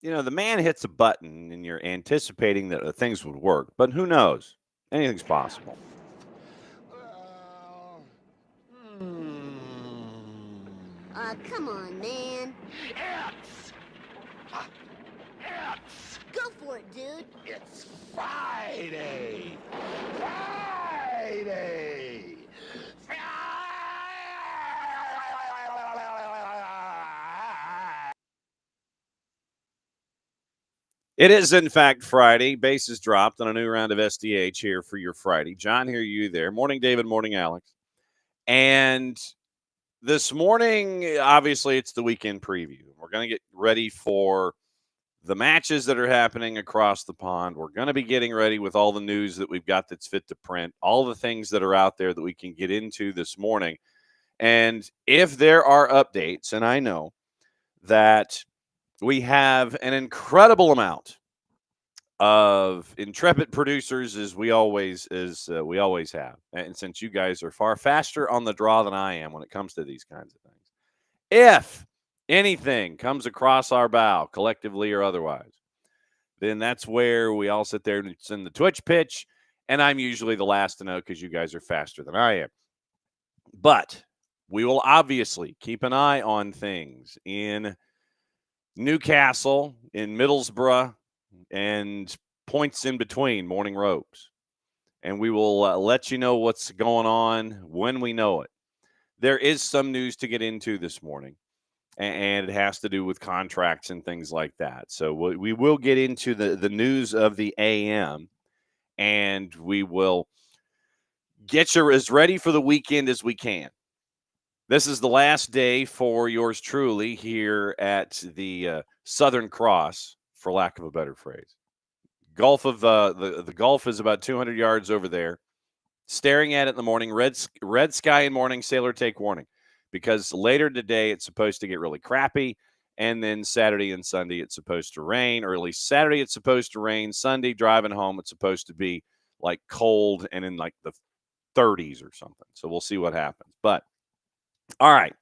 the man hits a button and you're anticipating that things would work, but who knows? Anything's possible. Uh, hmm. Come on, man. It's, it's, Go for it, dude. it's Friday. Friday. It is, in fact, Friday. Bases dropped on a new round of SDH here for your Friday. John, hear you there. Morning, David. Morning, Alex. And this morning, obviously, it's the weekend preview. We're going to get ready for the matches that are happening across the pond. We're going to be getting ready with all the news that we've got that's fit to print, all the things that are out there that we can get into this morning. And if there are updates, and I know that we have an incredible amount of intrepid producers as we always have. And since you guys are far faster on the draw than I am when it comes to these kinds of things, if anything comes across our bow, collectively or otherwise, then that's where we all sit there and send the Twitch pitch. And I'm usually the last to know because you guys are faster than I am. But we will obviously keep an eye on things in Newcastle, in Middlesbrough, and points in between, Morning Ropes. And we will let you know what's going on when we know it. There is some news to get into this morning, and it has to do with contracts and things like that. So we will get into the news of the AM, and we will get you as ready for the weekend as we can. This is the last day for yours truly here at the Southern Cross, for lack of a better phrase. Gulf of the Gulf is about 200 yards over there. Staring at it in the morning, red sky in morning, sailor take warning, because later today it's supposed to get really crappy, and then Saturday and Sunday it's supposed to rain, or at least Saturday it's supposed to rain. Sunday driving home it's supposed to be like cold and in like the 30s or something. So we'll see what happens. But all right.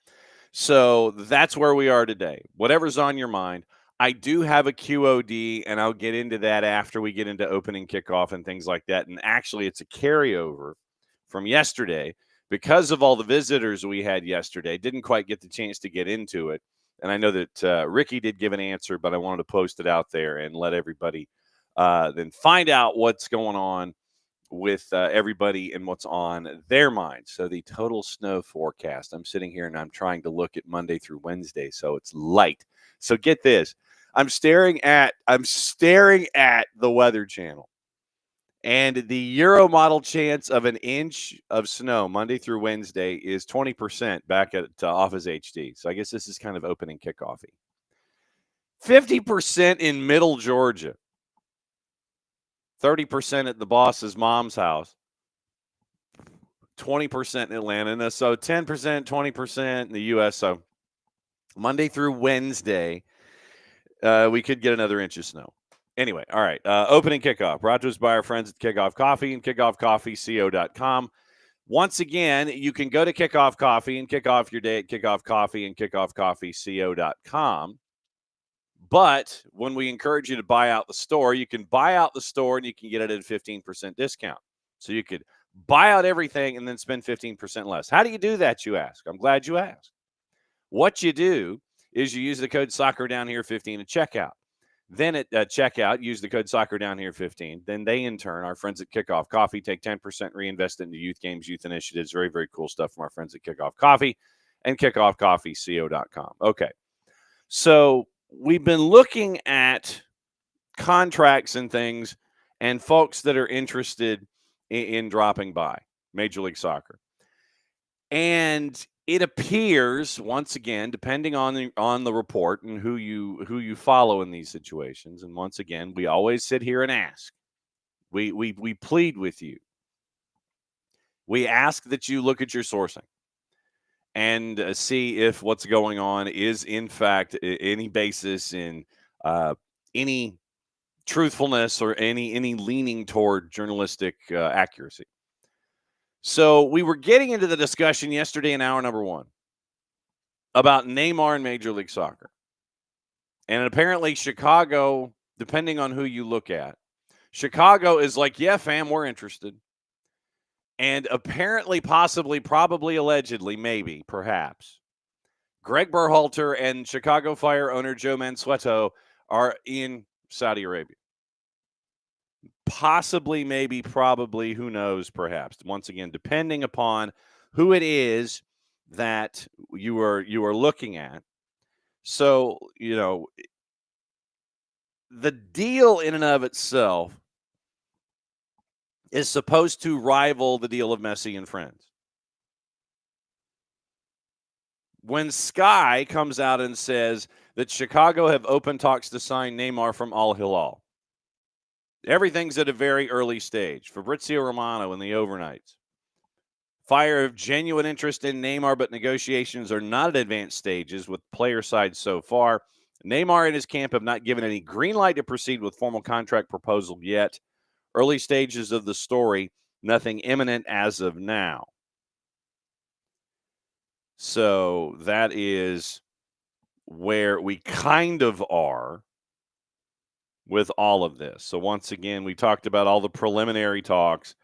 So that's where we are today. Whatever's on your mind. I do have a QOD, and I'll get into that after we get into opening kickoff and things like that. And actually, it's a carryover from yesterday because of all the visitors we had yesterday. Didn't quite get the chance to get into it. And I know that Ricky did give an answer, but I wanted to post it out there and let everybody then find out what's going on with everybody and what's on their mind. So the total snow forecast. I'm sitting here and I'm trying to look at Monday through Wednesday, so it's light. So get this. I'm staring at the Weather Channel, and the Euro model chance of an inch of snow Monday through Wednesday is 20% back at Office HD. So I guess this is kind of opening kickoffy. 50% in Middle Georgia. 30% at the boss's mom's house, 20% in Atlanta. So 10%, 20% in the U.S. So Monday through Wednesday, we could get another inch of snow. Anyway, all right. Opening kickoff brought to us by our friends at Kickoff Coffee and kickoffcoffeeco.com. Once again, you can go to Kickoff Coffee and kick off your day at Kickoff Coffee and kickoffcoffeeco.com. But when we encourage you to buy out the store, you can buy out the store and you can get it at a 15% discount. So you could buy out everything and then spend 15% less. How do you do that, you ask? I'm glad you asked. What you do is you use the code SoccerDownHere15 at checkout. Then at checkout, use the code SoccerDownHere15. Then they, in turn, our friends at Kickoff Coffee, take 10%, reinvest it into youth games, youth initiatives. Very, very cool stuff from our friends at Kickoff Coffee and kickoffcoffeeco.com. Okay. So we've been looking at contracts and things and folks that are interested in dropping by Major League Soccer. And it appears, once again, depending on the report and who you follow in these situations, and once again, we always sit here and ask. We plead with you. We ask that you look at your sourcing and see if what's going on is, in fact, any basis in any truthfulness or any leaning toward journalistic accuracy. So we were getting into the discussion yesterday in hour number one about Neymar and Major League Soccer. And apparently Chicago, depending on who you look at, Chicago is like, yeah, fam, we're interested. And apparently, possibly, probably, allegedly, maybe, perhaps, Greg Berhalter and Chicago Fire owner Joe Mansueto are in Saudi Arabia. Possibly, maybe, probably, who knows, perhaps. Once again, depending upon who it is that you are looking at. So, the deal in and of itself is supposed to rival the deal of Messi and friends. When Sky comes out and says that Chicago have open talks to sign Neymar from Al Hilal, everything's at a very early stage. Fabrizio Romano and the overnights. Fire of genuine interest in Neymar, but negotiations are not at advanced stages with player side so far. Neymar and his camp have not given any green light to proceed with formal contract proposal yet. Early stages of the story, nothing imminent as of now. So that is where we kind of are with all of this. So once again, we talked about all the preliminary talks,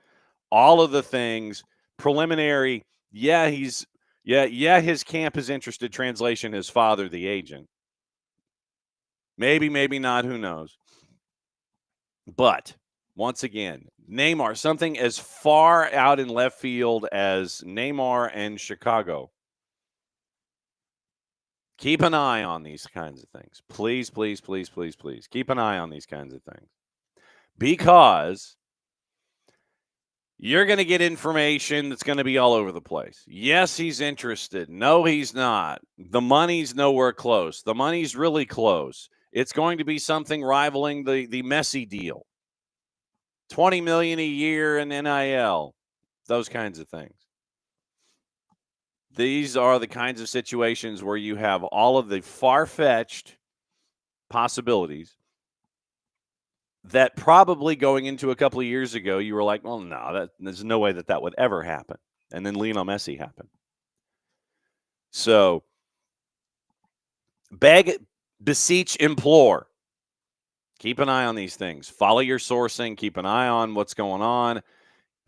all of the things preliminary. Yeah, his camp is interested. Translation, his father, the agent. Maybe, maybe not. Who knows? But once again, Neymar, something as far out in left field as Neymar and Chicago. Keep an eye on these kinds of things. Please, please, please, please, please. Keep an eye on these kinds of things. Because you're going to get information that's going to be all over the place. Yes, he's interested. No, he's not. The money's nowhere close. The money's really close. It's going to be something rivaling the Messi deal. $20 million a year in NIL. Those kinds of things. These are the kinds of situations where you have all of the far-fetched possibilities that probably going into a couple of years ago, you were like, well, no, there's no way that would ever happen. And then Lionel Messi happened. So beg, beseech, implore. Keep an eye on these things. Follow your sourcing. Keep an eye on what's going on.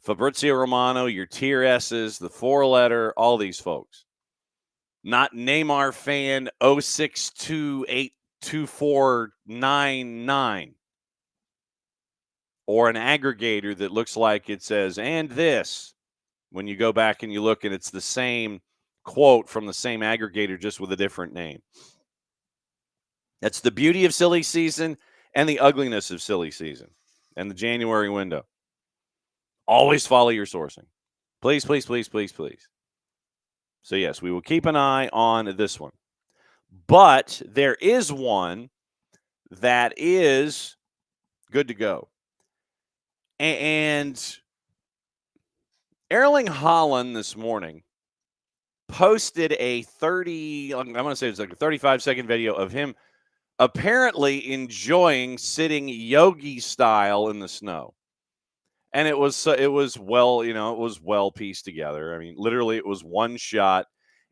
Fabrizio Romano, your tier S's, the 4-letter, all these folks. Not Neymar fan 062824999. Or an aggregator that looks like it says, and this, when you go back and you look and it's the same quote from the same aggregator, just with a different name. That's the beauty of silly season and the ugliness of silly season and the January window. Always follow your sourcing. Please, please, please, please, please. So, yes, we will keep an eye on this one. But there is one that is good to go. And Erling Haaland this morning posted a 35-second video of him apparently enjoying sitting yogi style in the snow. And it was well pieced together. I mean, literally it was one shot,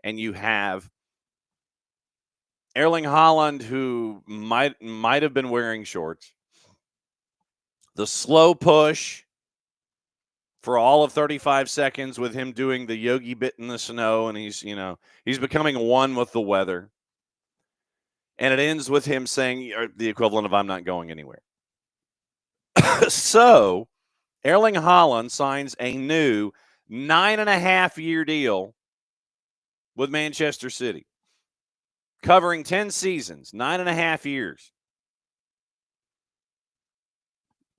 and you have Erling Haaland, who might have been wearing shorts. The slow push for all of 35 seconds with him doing the yogi bit in the snow, and he's becoming one with the weather. And it ends with him saying the equivalent of "I'm not going anywhere." So Erling Haaland signs a new 9.5-year deal with Manchester City, covering 10 seasons, 9.5 years.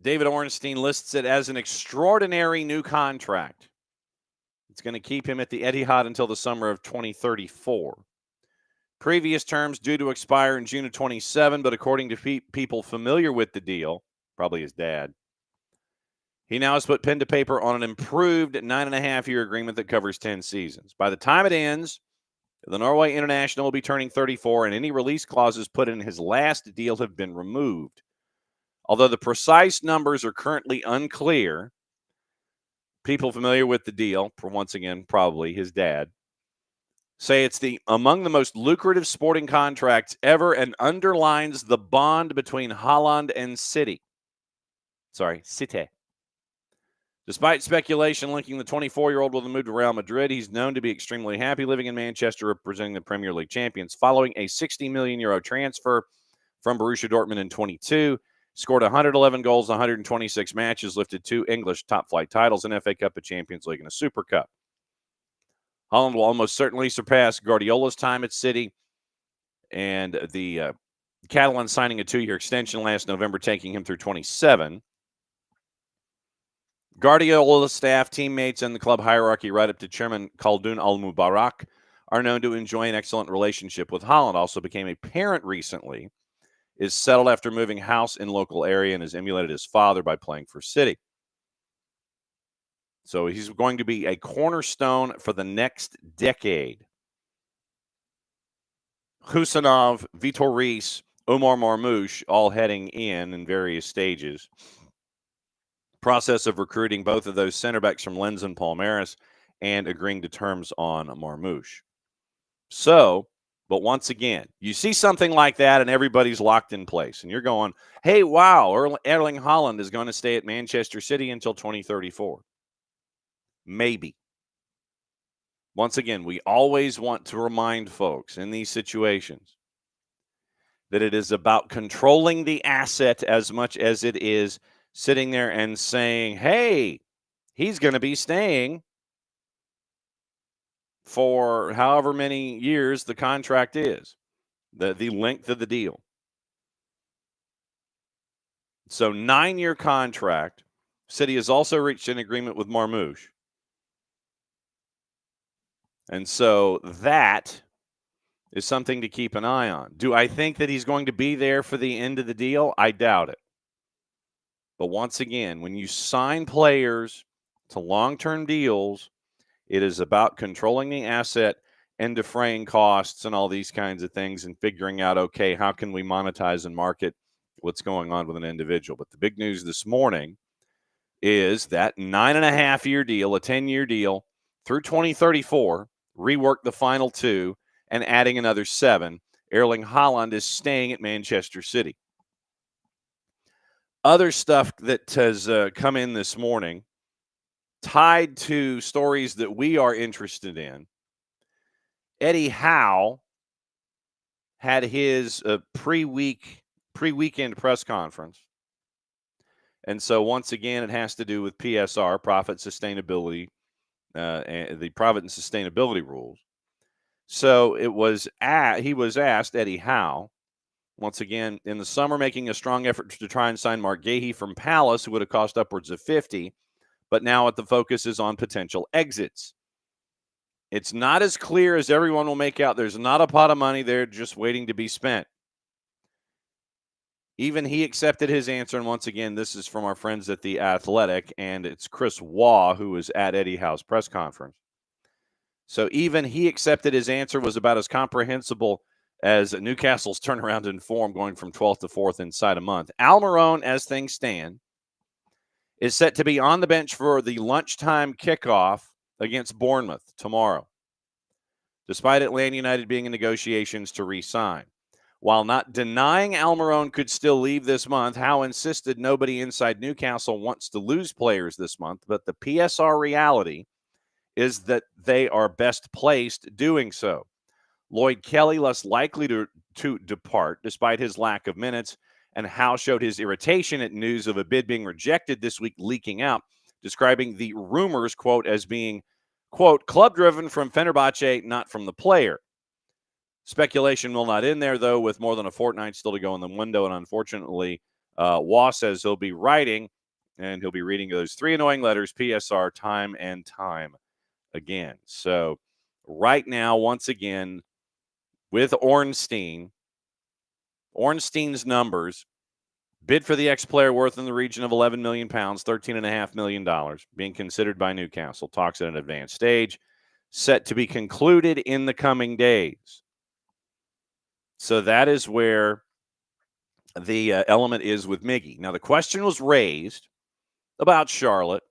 David Ornstein lists it as an extraordinary new contract. It's going to keep him at the Etihad until the summer of 2034. Previous terms due to expire in June of 27, but according to people familiar with the deal, probably his dad, he now has put pen to paper on an improved 9.5-year agreement that covers 10 seasons. By the time it ends, the Norway international will be turning 34, and any release clauses put in his last deal have been removed. Although the precise numbers are currently unclear, people familiar with the deal, for once again, probably his dad, say it's among the most lucrative sporting contracts ever and underlines the bond between Haaland and City. Despite speculation linking the 24-year-old with a move to Real Madrid, he's known to be extremely happy living in Manchester representing the Premier League champions. Following a €60 million transfer from Borussia Dortmund in 22, scored 111 goals in 126 matches, lifted 2 English top-flight titles, an FA Cup, a Champions League, and a Super Cup. Haaland will almost certainly surpass Guardiola's time at City, and the Catalan signing a 2-year extension last November, taking him through 27. Guardiola's staff, teammates, and the club hierarchy, right up to Chairman Khaldoun Al-Mubarak, are known to enjoy an excellent relationship with Haaland. Also became a parent recently, is settled after moving house in local area, and has emulated his father by playing for City. So he's going to be a cornerstone for the next decade. Husanov, Vitor Reis, Omar Marmoush, all heading in various stages. Process of recruiting both of those center backs from Lens and Palmeiras and agreeing to terms on Marmoush. So, but once again, you see something like that and everybody's locked in place. And you're going, hey, wow, Erling Haaland is going to stay at Manchester City until 2034. Maybe. Once again, we always want to remind folks in these situations that it is about controlling the asset as much as it is sitting there and saying, hey, he's going to be staying for however many years the contract is, the length of the deal. So 9-year contract. City has also reached an agreement with Marmoush. And so that is something to keep an eye on. Do I think that he's going to be there for the end of the deal? I doubt it. But once again, when you sign players to long-term deals, it is about controlling the asset and defraying costs and all these kinds of things and figuring out, okay, how can we monetize and market what's going on with an individual? But the big news this morning is that 9.5-year deal, a 10-year deal through 2034, rework the final 2, and adding another 7. Erling Haaland is staying at Manchester City. Other stuff that has come in this morning tied to stories that we are interested in. Eddie Howe had his pre-weekend press conference. And so once again, it has to do with PSR, profit sustainability, and the profit and sustainability rules. So he was asked, Eddie Howe, once again, in the summer, making a strong effort to try and sign Mark Gahey from Palace, who would have cost upwards of 50, but now the focus is on potential exits. It's not as clear as everyone will make out. There's not a pot of money there just waiting to be spent. Even he accepted his answer, and once again, this is from our friends at The Athletic, and it's Chris Waugh who was at Eddie Howe's press conference. So even he accepted his answer was about as comprehensible as Newcastle's turnaround in form, going from 12th to 4th inside a month. Almiron, as things stand, is set to be on the bench for the lunchtime kickoff against Bournemouth tomorrow, despite Atlanta United being in negotiations to re-sign. While not denying Almiron could still leave this month, Howe insisted nobody inside Newcastle wants to lose players this month, but the PSR reality is that they are best placed doing so. Lloyd Kelly less likely to depart despite his lack of minutes, and Howe showed his irritation at news of a bid being rejected this week leaking out, describing the rumors, quote, as being, quote, club-driven from Fenerbahce, not from the player. Speculation will not end there, though, with more than a fortnight still to go in the window, and unfortunately, Waugh says he'll be writing, and he'll be reading those 3 annoying letters, PSR, time and time again. So right now, once again, with Ornstein's numbers, bid for the ex-player worth in the region of £11 million, $13.5 million, being considered by Newcastle. Talks at an advanced stage, set to be concluded in the coming days. So that is where the element is with Miggy. Now, the question was raised about Charlotte,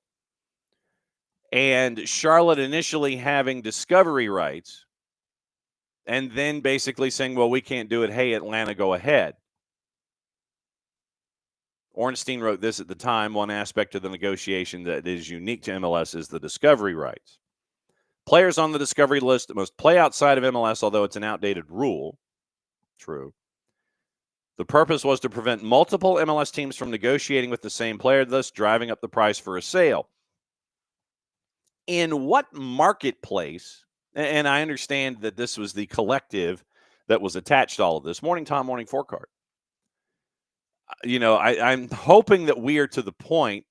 and Charlotte initially having discovery rights and then basically saying, well, we can't do it. Hey, Atlanta, go ahead. Ornstein wrote this at the time. One aspect of the negotiation that is unique to MLS is the discovery rights. Players on the discovery list that must play outside of MLS, although it's an outdated rule. True. The purpose was to prevent multiple MLS teams from negotiating with the same player, thus driving up the price for a sale. In what marketplace, and I understand that this was the collective that was attached to all of this. Morning, Tom, morning, Forecard. I'm hoping that we are to the point,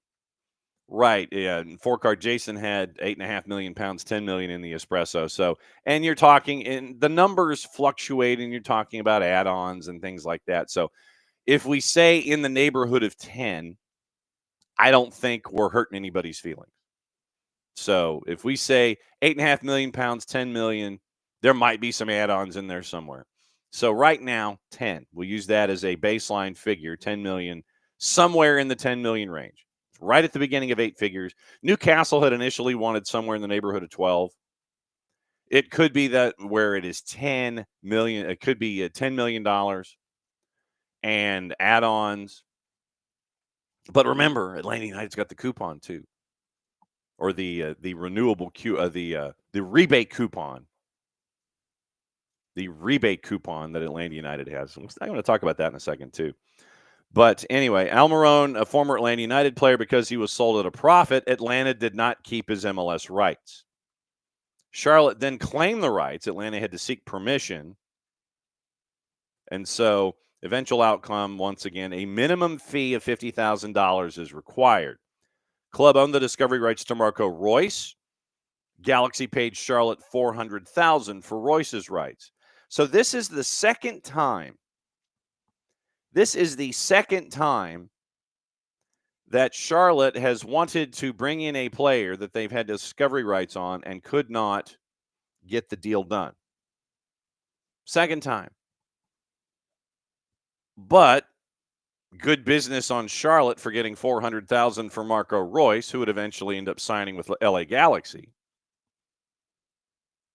right? Yeah, in Forecard, Jason had 8.5 million pounds, 10 million in the espresso. So, and you're talking, and the numbers fluctuate, and you're talking about add-ons and things like that. So, if we say in the neighborhood of 10, I don't think we're hurting anybody's feelings. So, if we say 8.5 million pounds, 10 million, there might be some add-ons in there somewhere. So right now, 10. We'll use that as a baseline figure, 10 million, somewhere in the 10 million range. Right at the beginning of 8 figures. Newcastle had initially wanted somewhere in the neighborhood of 12. It could be that where it is 10 million, it could be $10 million and add-ons. But remember, Atlanta United's got the coupon too. Or the renewable the rebate coupon. The rebate coupon that Atlanta United has. I'm going to talk about that in a second, too. But anyway, Almiron, a former Atlanta United player, because he was sold at a profit, Atlanta did not keep his MLS rights. Charlotte then claimed the rights. Atlanta had to seek permission. And so, eventual outcome, once again, a minimum fee of $50,000 is required. Club owned the discovery rights to Marco Royce. Galaxy paid Charlotte $400,000 for Royce's rights. So this is the second time. This is the second time that Charlotte has wanted to bring in a player that they've had discovery rights on and could not get the deal done. Second time. But good business on Charlotte for getting $400,000 for Marco Royce, who would eventually end up signing with LA Galaxy.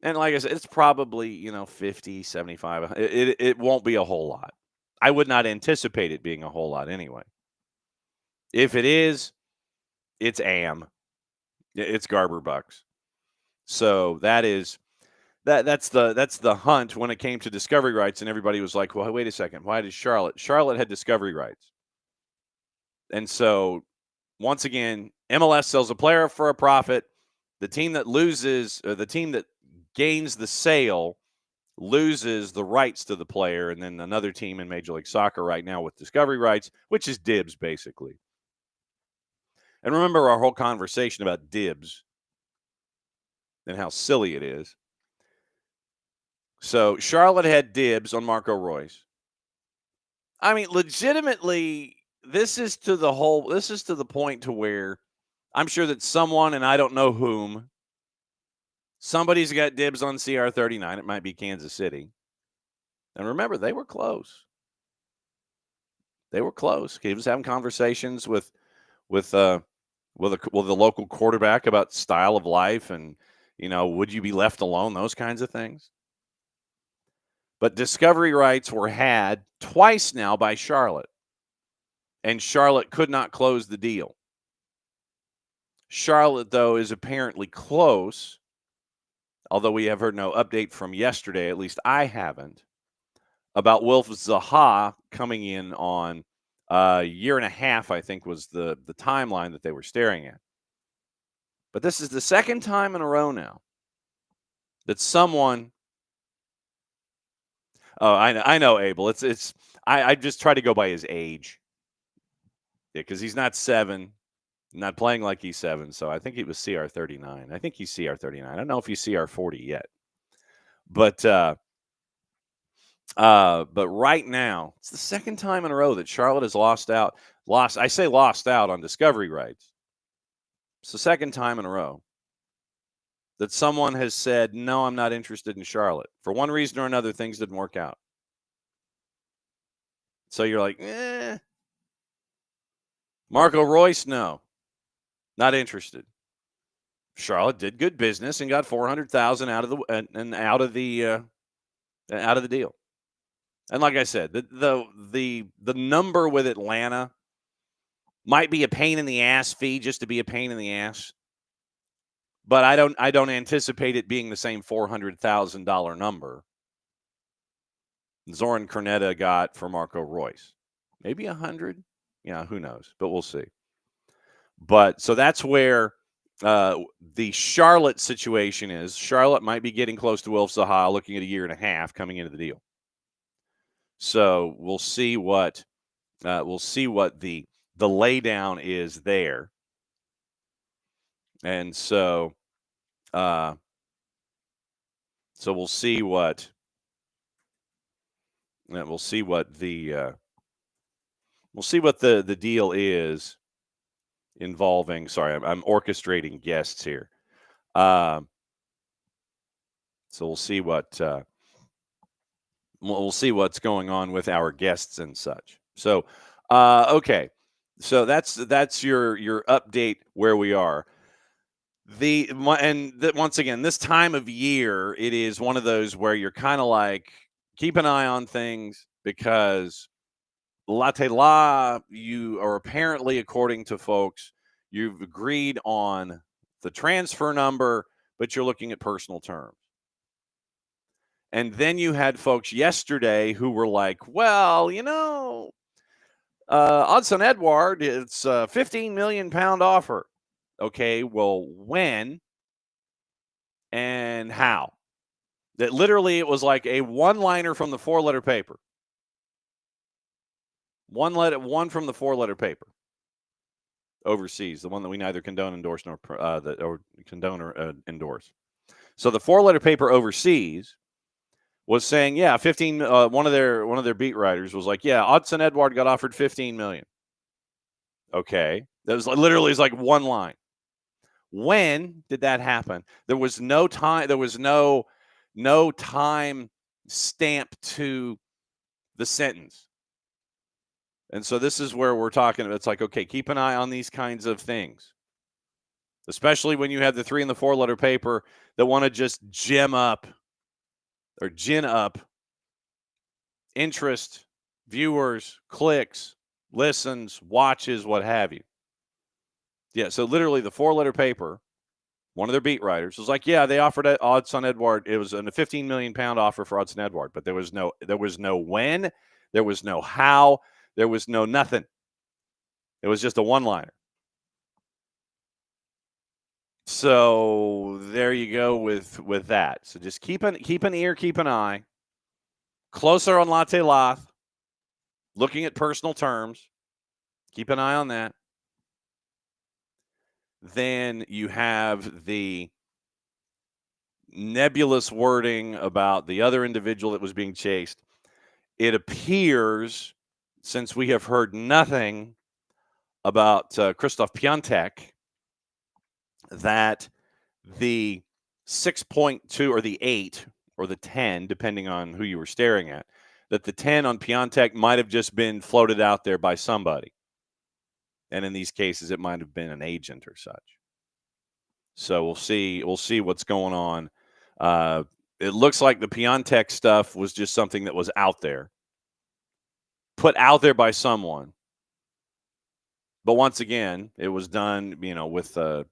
And like I said, it's probably, 50, 75. It won't be a whole lot. I would not anticipate it being a whole lot anyway. If it is, it's AM. It's Garber bucks. So that's the hunt when it came to discovery rights, and everybody was like, well, wait a second. Why did Charlotte had discovery rights. And so once again, MLS sells a player for a profit. The team that loses, or the team that gains the sale, loses the rights to the player, and then another team in Major League Soccer right now with discovery rights, which is dibs, basically. And remember our whole conversation about dibs and how silly it is. So Charlotte had dibs on Marco Royce. I mean, legitimately, this is to the point to where I'm sure that someone, and I don't know whom, somebody's got dibs on CR39. It might be Kansas City. And remember, they were close. They were close. He was having conversations with the local quarterback about style of life and, would you be left alone, those kinds of things. But discovery rights were had twice now by Charlotte, and Charlotte could not close the deal. Charlotte, though, is apparently close, although we have heard no update from yesterday, at least I haven't, about Wilf Zaha coming in on a year and a half, I think, was the timeline that they were staring at. But this is the second time in a row now that someone – oh, I know, Abel. I just try to go by his age. Yeah, because he's not 7, not playing like he's 7, so I think he was CR39. I think he's CR39. I don't know if he's CR40 yet. But right now, it's the second time in a row that Charlotte has lost out on discovery rights. It's the second time in a row that someone has said, no, I'm not interested in Charlotte. For one reason or another, things didn't work out. So you're like, Marco Royce, no, not interested. Charlotte did good business and got $400,000 out of the out of the deal. And like I said, the number with Atlanta might be a pain in the ass fee just to be a pain in the ass. But I don't anticipate it being the same $400,000 number Zoran Cornetta got for Marco Royce. Maybe 100. Yeah, who knows? But we'll see. But so that's where the Charlotte situation is. Charlotte might be getting close to Wilf Zaha, looking at a year and a half coming into the deal. So we'll see what the laydown is there, and so we'll see what the deal is involving. Sorry, I'm orchestrating guests here. So we'll see what's going on with our guests and such. So, okay. So that's your update where we are. Once again, this time of year, it is one of those where you're kind of like, keep an eye on things because Latte La, you are apparently, according to folks, you've agreed on the transfer number, but you're looking at personal terms. And then you had folks yesterday who were like, well, Odson Edward, it's a 15 million pound offer. Okay, well, when and how? That literally it was like a one-liner from the four-letter paper. One from the four-letter paper. Overseas, the one that we neither condone, endorse, nor condone or endorse. So the four-letter paper overseas was saying, yeah, 15. One of their beat writers was like, yeah, Odson Edward got offered 15 million. Okay, that was literally like one line. When did that happen? There was no time. There was no time stamp to the sentence. And so this is where we're talking about. It's like, okay, keep an eye on these kinds of things, especially when you have the 3 and the 4-letter paper that want to just gin up interest, viewers, clicks, listens, watches, what have you. Yeah, so literally the 4-letter paper, one of their beat writers was like, yeah, they offered Odson Edward. It was a 15 million pound offer for Odson Edward, but there was no when, there was no how, there was no nothing. It was just a one-liner. So there you go with that. So just keep an ear, keep an eye. Closer on Latte Lath, looking at personal terms. Keep an eye on that. Then you have the nebulous wording about the other individual that was being chased. It appears, since we have heard nothing about Krzysztof Piątek, that the 6.2 or the 8 or the 10, depending on who you were staring at, that the 10 on Piątek might have just been floated out there by somebody. And in these cases, it might have been an agent or such. So we'll see what's going on. It looks like the Piątek stuff was just something that was out there, put out there by someone. But once again, it was done, with the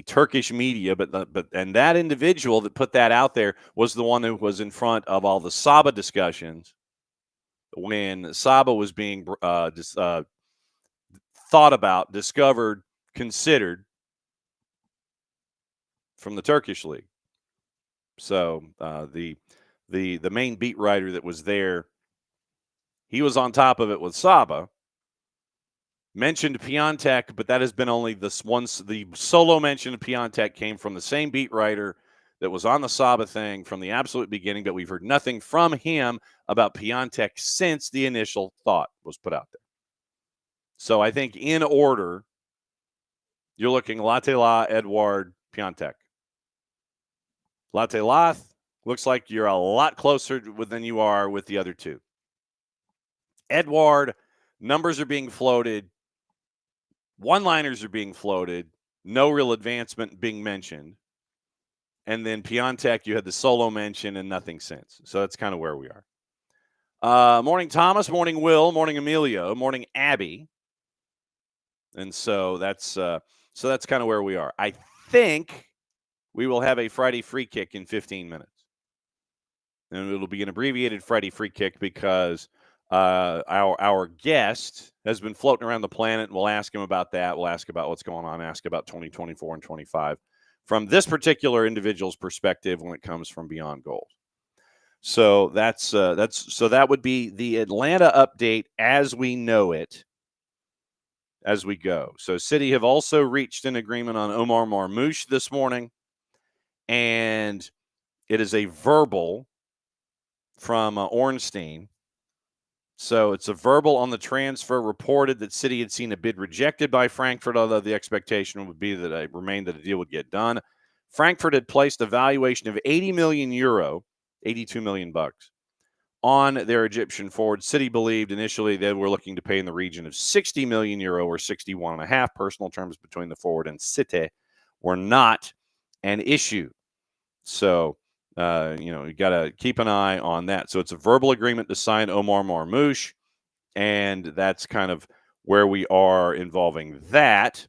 Turkish media. But that individual that put that out there was the one who was in front of all the Saba discussions when Saba was being thought about, discovered, considered from the Turkish league. So the main beat writer that was there, he was on top of it with Saba. Mentioned Piątek, but that has been only this once. The solo mention of Piątek came from the same beat writer that was on the Saba thing from the absolute beginning, but we've heard nothing from him about Piątek since the initial thought was put out there. So I think in order, you're looking Latte La, Edward, Piątek. Latte Lath looks like you're a lot closer than you are with the other two. Edward, numbers are being floated. One-liners are being floated. No real advancement being mentioned. And then Piontek, you had the solo mention and nothing since. So that's kind of where we are. Morning, Thomas. Morning, Will. Morning, Emilio. Morning, Abby. And so that's kind of where we are. I think we will have a Friday free kick in 15 minutes. And it'll be an abbreviated Friday free kick because our guest has been floating around the planet, and we'll ask him about that. We'll ask about what's going on, ask about 2024 and 25 from this particular individual's perspective when it comes from Beyond Goals. So that would be the Atlanta update as we know it as we go. So City have also reached an agreement on Omar Marmoush this morning, and it is a verbal from Ornstein. So it's a verbal on the transfer, reported that City had seen a bid rejected by Frankfurt, although the expectation would be that it remained that a deal would get done. Frankfurt had placed a valuation of 80 million euro, 82 million bucks, on their Egyptian forward. City believed initially they were looking to pay in the region of 60 million euro or 61.5. Personal terms between the forward and City were not an issue. So, you got to keep an eye on that. So it's a verbal agreement to sign Omar Marmoush, and that's kind of where we are involving that.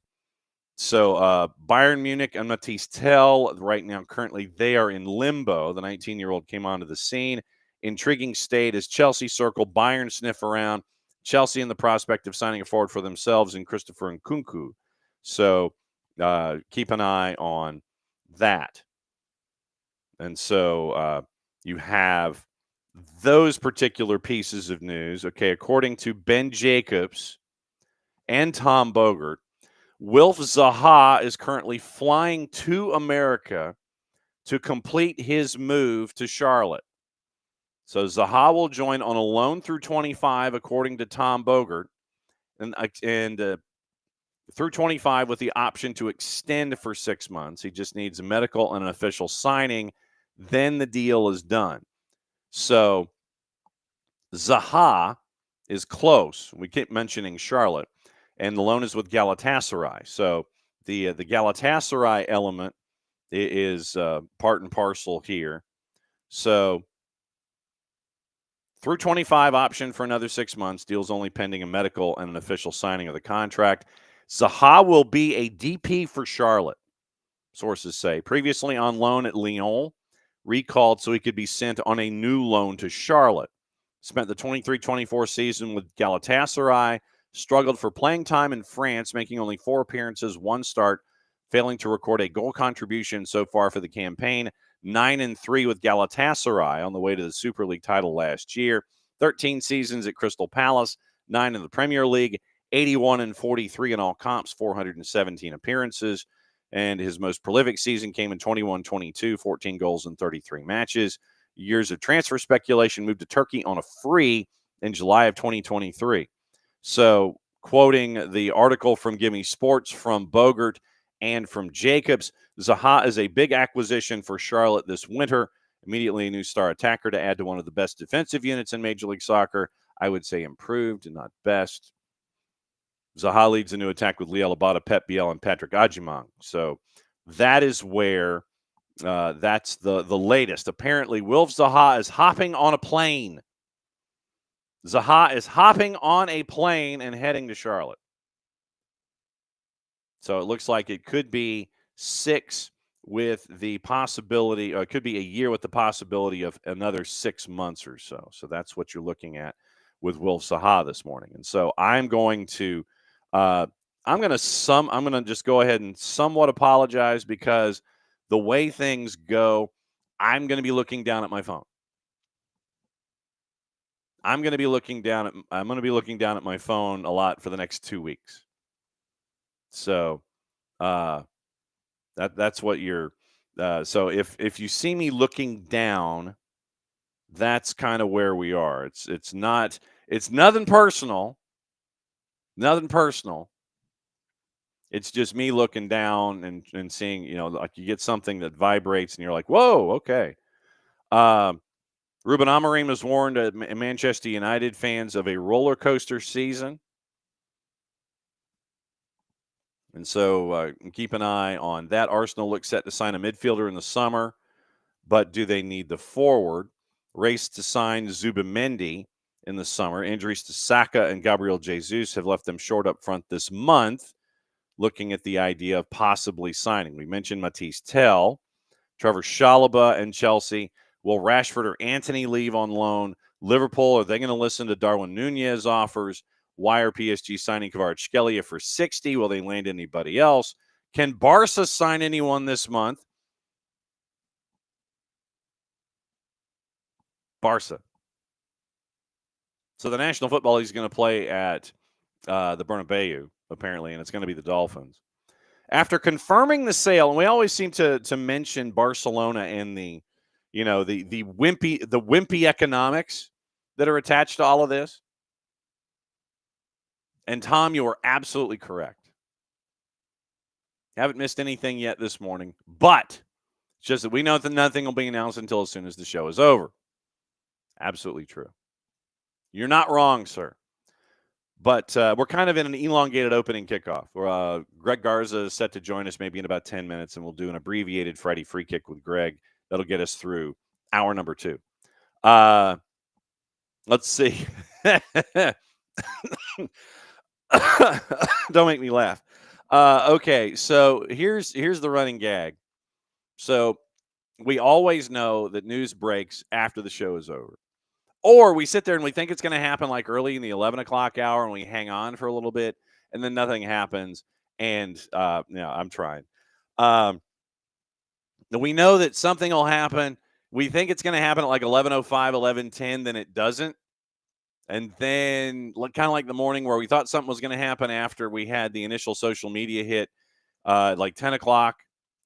So Bayern Munich and Matisse Tell, right now, currently, they are in limbo. The 19-year-old came onto the scene. Intriguing state as Chelsea circle, Bayern sniff around. Chelsea in the prospect of signing a forward for themselves in Christopher Nkunku. So keep an eye on that. And so you have those particular pieces of news. Okay, according to Ben Jacobs and Tom Bogert, Wilf Zaha is currently flying to America to complete his move to Charlotte. So Zaha will join on a loan through 25, according to Tom Bogert, and through 25 with the option to extend for 6 months. He just needs a medical and an official signing. Then the deal is done. So Zaha is close. We keep mentioning Charlotte, and the loan is with Galatasaray. So the Galatasaray element is part and parcel here. So through 25 option for another 6 months. Deal's only pending a medical and an official signing of the contract. Zaha will be a DP for Charlotte, sources say. Previously on loan at Lyon, recalled so he could be sent on a new loan to Charlotte. Spent the 23-24 season with Galatasaray, struggled for playing time in France, making only 4 appearances, 1 start, failing to record a goal contribution so far for the campaign. 9-3 with Galatasaray on the way to the Super League title last year. 13 seasons at Crystal Palace, 9 in the Premier League, 81-43 in all comps, 417 appearances. And his most prolific season came in 21-22, 14 goals in 33 matches. Years of transfer speculation, moved to Turkey on a free in July of 2023. So, quoting the article from Gimme Sports from Bogert and from Jacobs, Zaha is a big acquisition for Charlotte this winter. Immediately a new star attacker to add to one of the best defensive units in Major League Soccer. I would say improved and not best. Zaha leads a new attack with Liel Abada, Pep Biel, and Patrick Adjumang. So that is where that's the latest. Apparently, Wilf Zaha is hopping on a plane. Zaha is hopping on a plane and heading to Charlotte. So it looks like it could be 6 with the possibility, or it could be a year with the possibility of another 6 months or so. So that's what you're looking at with Wilf Zaha this morning. And so I'm going to just go ahead and somewhat apologize because the way things go, I'm going to be looking down at my phone. I'm going to be looking down at my phone a lot for the next 2 weeks. So that's what you're. So if you see me looking down, that's kind of where we are. It's nothing personal. Nothing personal. It's just me looking down and seeing, like you get something that vibrates and you're like, whoa, okay. Ruben Amorim has warned Manchester United fans of a roller coaster season. And so keep an eye on that. Arsenal looks set to sign a midfielder in the summer, but do they need the forward? Race to sign Zubimendi in the summer. Injuries to Saka and Gabriel Jesus have left them short up front this month, looking at the idea of possibly signing. We mentioned Matisse Tell, Trevor Chalobah and Chelsea. Will Rashford or Antony leave on loan? Liverpool, are they going to listen to Darwin Nunez offers? Why are PSG signing Kvaratskhelia for 60? Will they land anybody else? Can Barca sign anyone this month? Barca. So the National Football League is going to play at the Bernabeu, apparently, and it's going to be the Dolphins. After confirming the sale, and we always seem to mention Barcelona and the wimpy economics that are attached to all of this. And Tom, you are absolutely correct. Haven't missed anything yet this morning, but it's just that we know that nothing will be announced until as soon as the show is over. Absolutely true. You're not wrong, sir. But we're kind of in an elongated opening kickoff. Greg Garza is set to join us maybe in about 10 minutes, and we'll do an abbreviated Friday free kick with Greg. That'll get us through hour number 2. Let's see. Don't make me laugh. Okay, so here's the running gag. So we always know that news breaks after the show is over. Or we sit there and we think it's going to happen like early in the 11 o'clock hour, and we hang on for a little bit, and then nothing happens. And I'm trying. We know that something will happen. We think it's going to happen at like 11:05, 11:10, then it doesn't. And then kind of like the morning where we thought something was going to happen after we had the initial social media hit, like 10 o'clock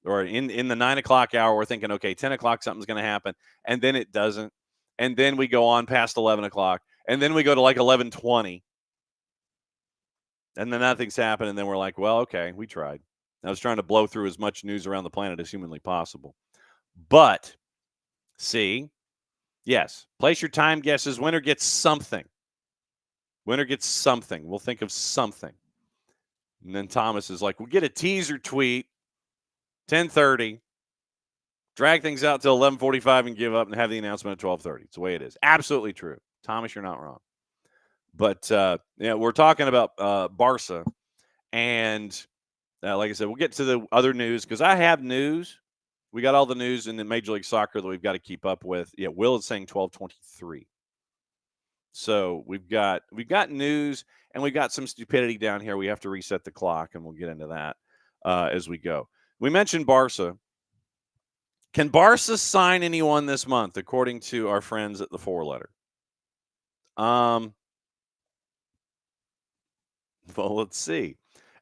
or in the 9 o'clock hour, we're thinking, okay, 10 o'clock, something's going to happen. And then it doesn't. And then we go on past 11 o'clock. And then we go to like 11:20. And then nothing's happened. And then we're like, well, okay, we tried. I was trying to blow through as much news around the planet as humanly possible. But, see, yes, place your time guesses. Winner gets something. Winner gets something. We'll think of something. And then Thomas is like, we'll get a teaser tweet, 10:30. Drag things out till 11:45 and give up and have the announcement at 12:30. It's the way it is. Absolutely true. Thomas, you're not wrong. But, we're talking about Barca. And like I said, we'll get to the other news because I have news. We got all the news in the Major League Soccer that we've got to keep up with. Yeah, Will is saying 12:23. So we've got news and we've got some stupidity down here. We have to reset the clock, and we'll get into that as we go. We mentioned Barca. Can Barca sign anyone this month, according to our friends at the Four Letter? Well, let's see.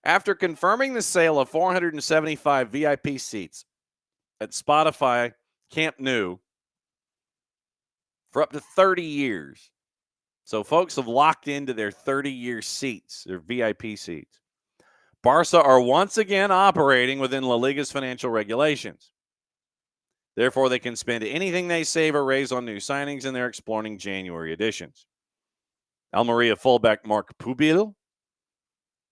After confirming the sale of 475 VIP seats at Spotify Camp Nou for up to 30 years. So folks have locked into their 30-year seats, their VIP seats. Barca are once again operating within La Liga's financial regulations. Therefore, they can spend anything they save or raise on new signings, and they're exploring January additions. Almeria fullback Mark Pubil,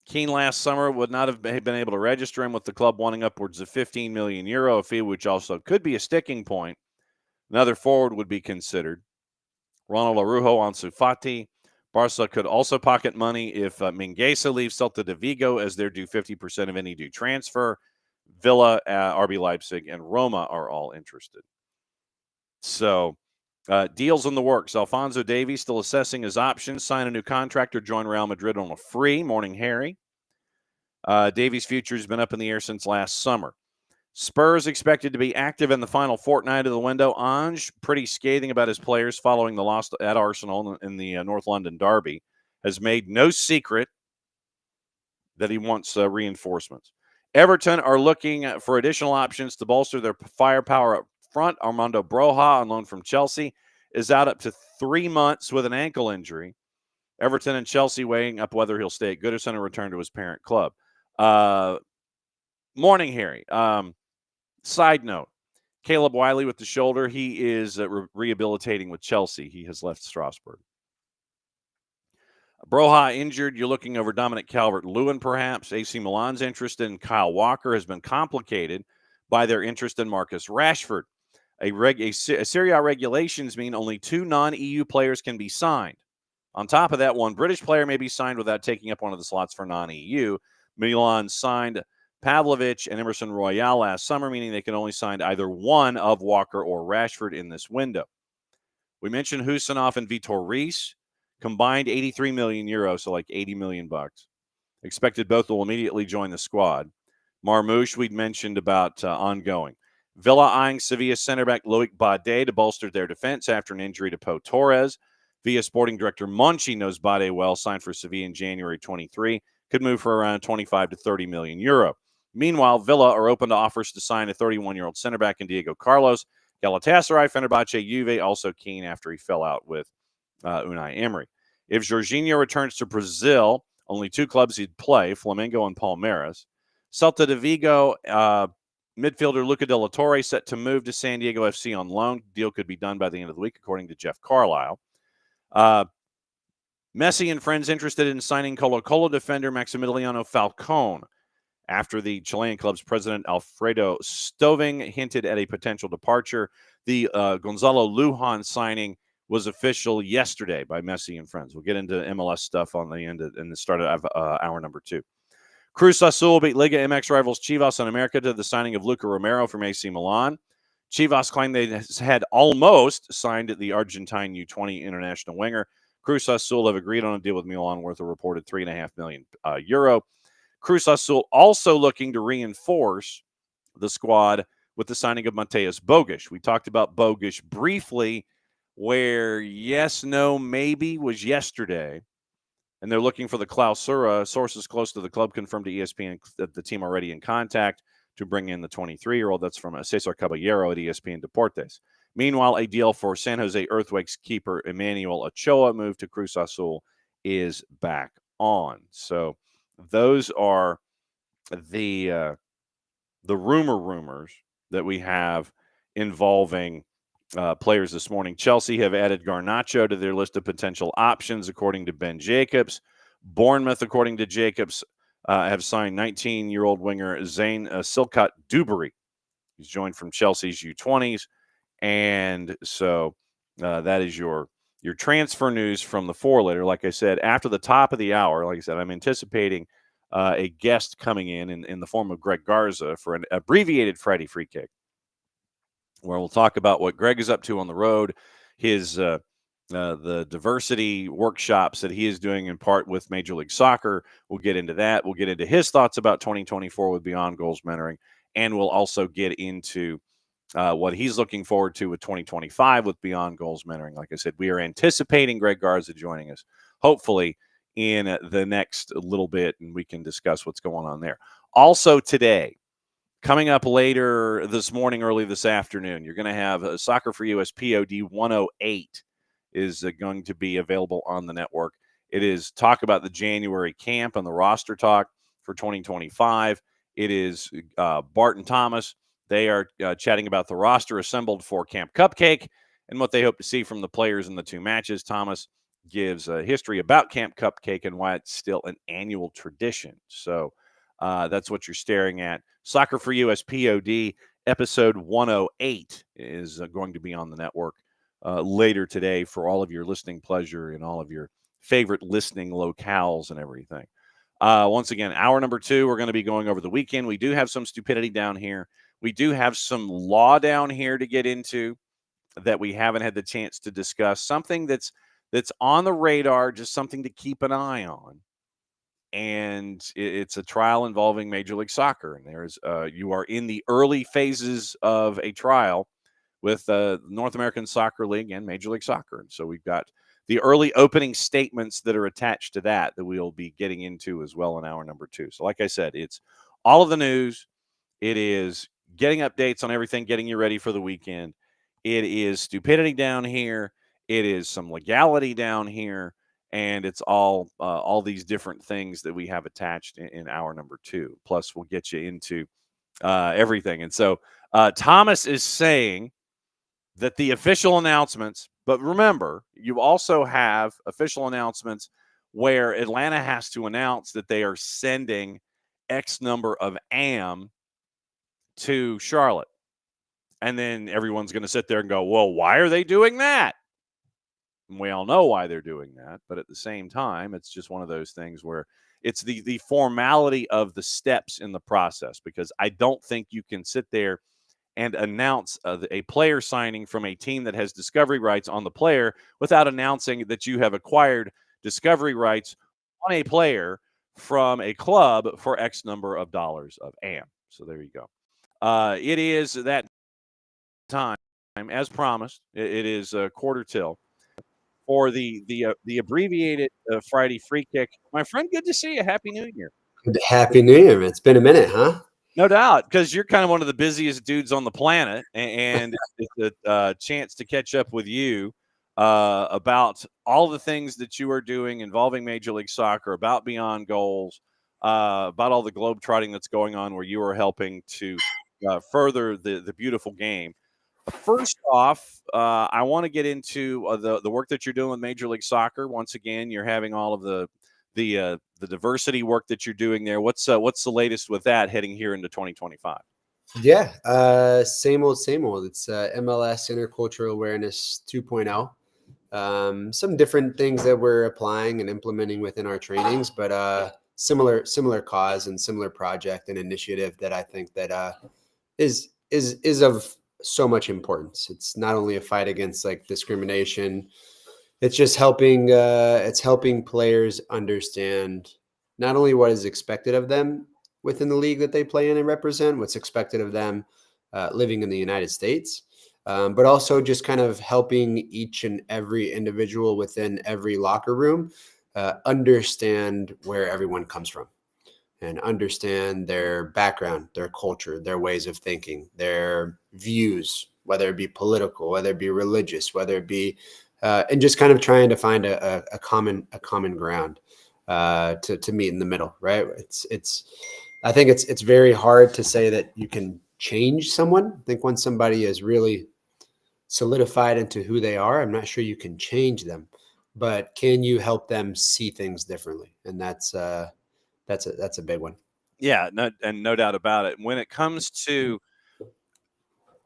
keen last summer, would not have been able to register him, with the club wanting upwards of 15 million euro, a fee which also could be a sticking point. Another forward would be considered. Ronald Araujo, Ansu Fati. Barca could also pocket money if Mingueza leaves Celta de Vigo, as they're due 50% of any due transfer. Villa, RB Leipzig, and Roma are all interested. So, deals in the works. Alphonso Davies still assessing his options. Sign a new contract or join Real Madrid on a free. Morning, Harry. Davies' future has been up in the air since last summer. Spurs expected to be active in the final fortnight of the window. Ange, pretty scathing about his players following the loss at Arsenal in the North London derby, has made no secret that he wants reinforcements. Everton are looking for additional options to bolster their firepower up front. Armando Broja, on loan from Chelsea, is out up to 3 months with an ankle injury. Everton and Chelsea weighing up whether he'll stay at Goodison or return to his parent club. Morning, Harry. Side note, Caleb Wiley with the shoulder, he is rehabilitating with Chelsea. He has left Strasbourg. Broha injured. You're looking over Dominic Calvert-Lewin, perhaps. AC Milan's interest in Kyle Walker has been complicated by their interest in Marcus Rashford. Serie A regulations mean only 2 non-EU players can be signed. On top of that, 1 British player may be signed without taking up one of the slots for non-EU. Milan signed Pavlovic and Emerson Royale last summer, meaning they can only sign either one of Walker or Rashford in this window. We mentioned Husanov and Vitor Reis, combined 83 million euros, so like 80 million bucks. Expected both will immediately join the squad. Marmouche, we'd mentioned about ongoing. Villa eyeing Sevilla center back Loic Bade to bolster their defense after an injury to Pau Torres. Villa sporting director Monchi knows Bade well, signed for Sevilla in January 23, could move for around 25 to 30 million euro. Meanwhile, Villa are open to offers to sign a 31-year-old center back in Diego Carlos. Galatasaray, Fenerbahce, Juve also keen after he fell out with Unai Emery. If Jorginho returns to Brazil, only 2 clubs he'd play, Flamengo and Palmeiras. Celta de Vigo, midfielder Luca de la Torre set to move to San Diego FC on loan. Deal could be done by the end of the week, according to Jeff Carlisle. Messi and friends interested in signing Colo-Colo defender Maximiliano Falcone after the Chilean club's president Alfredo Stoving hinted at a potential departure. The Gonzalo Lujan signing was official yesterday by Messi and friends. We'll get into MLS stuff on the end in the start of hour number 2. Cruz Azul beat Liga MX rivals Chivas in America to the signing of Luca Romero from AC Milan. Chivas claimed they had almost signed the Argentine U20 international winger. Cruz Azul have agreed on a deal with Milan worth a reported €3.5 million. Cruz Azul also looking to reinforce the squad with the signing of Mateus Bogic. We talked about Bogic briefly, where yes, no, maybe was yesterday. And they're looking for the clausura. Sources close to the club confirmed to ESPN that the team already in contact to bring in the 23-year-old. That's from Cesar Caballero at ESPN Deportes. Meanwhile, a deal for San Jose Earthquakes keeper Emmanuel Ochoa moved to Cruz Azul is back on. So those are the rumors that we have involving players this morning. Chelsea have added Garnacho to their list of potential options, according to Ben Jacobs. Bournemouth, according to Jacobs, have signed 19-year-old winger Zayn Silkat Dubry. He's joined from Chelsea's U20s. And so that is your transfer news from the 4-letter. Like I said, after the top of the hour, like I said, I'm anticipating a guest coming in the form of Greg Garza for an abbreviated Friday Free Kick, where we'll talk about what Greg is up to on the road, his the diversity workshops that he is doing in part with Major League Soccer. We'll get into that. We'll get into his thoughts about 2024 with Beyond Goals Mentoring, and we'll also get into what he's looking forward to with 2025 with Beyond Goals Mentoring. Like I said, we are anticipating Greg Garza joining us, hopefully in the next little bit, and we can discuss what's going on there. Also today, coming up later this morning, early this afternoon, you're going to have Soccer for US POD 108 is going to be available on the network. It is talk about the January camp and the roster talk for 2025. It is Bart and Thomas. They are chatting about the roster assembled for Camp Cupcake and what they hope to see from the players in the 2 matches. Thomas gives a history about Camp Cupcake and why it's still an annual tradition. So that's what you're staring at. Soccer for US POD episode 108 is going to be on the network later today for all of your listening pleasure and all of your favorite listening locales and everything. Once again, hour number 2, we're going to be going over the weekend. We do have some stupidity down here. We do have some law down here to get into that we haven't had the chance to discuss. Something that's on the radar, just something to keep an eye on. And it's a trial involving Major League Soccer. And there's you are in the early phases of a trial with the North American Soccer League and Major League Soccer. And so we've got the early opening statements that are attached to that we'll be getting into as well in hour number 2. So like I said, it's all of the news. It is getting updates on everything, getting you ready for the weekend. It is stupidity down here. It is some legality down here. And it's all these different things that we have attached in hour number 2. Plus, we'll get you into everything. And so Thomas is saying that the official announcements, but remember, you also have official announcements where Atlanta has to announce that they are sending X number of AM to Charlotte. And then everyone's going to sit there and go, well, why are they doing that? And we all know why they're doing that. But at the same time, it's just one of those things where it's the formality of the steps in the process, because I don't think you can sit there and announce a player signing from a team that has discovery rights on the player without announcing that you have acquired discovery rights on a player from a club for X number of dollars of AM. So there you go. It is that time, as promised. It is quarter till for the abbreviated Friday free kick. My friend, good to see you. Happy New Year. Happy New Year. It's been a minute, huh? No doubt, because you're kind of one of the busiest dudes on the planet, and it's a chance to catch up with you about all the things that you are doing involving Major League Soccer, about Beyond Goals, about all the globetrotting that's going on where you are helping to further the beautiful game. First off, I want to get into the work that you're doing with Major League Soccer. Once again, you're having all of the diversity work that you're doing there. What's the latest with that heading here into 2025? Yeah, same old, same old. It's MLS Intercultural Awareness 2.0. Some different things that we're applying and implementing within our trainings, but similar cause and similar project and initiative that I think that is of so much importance. It's not only a fight against like discrimination. It's just helping players understand not only what is expected of them within the league that they play in and represent, what's expected of them living in the United States, but also just kind of helping each and every individual within every locker room understand where everyone comes from and understand their background, their culture, their ways of thinking, their views, whether it be political, whether it be religious, whether it be and just kind of trying to find a common ground to meet in the middle, right? I think it's very hard to say that you can change someone. I think once somebody is really solidified into who they are, I'm not sure you can change them, but can you help them see things differently? And that's a big one. Yeah, no doubt about it. When it comes to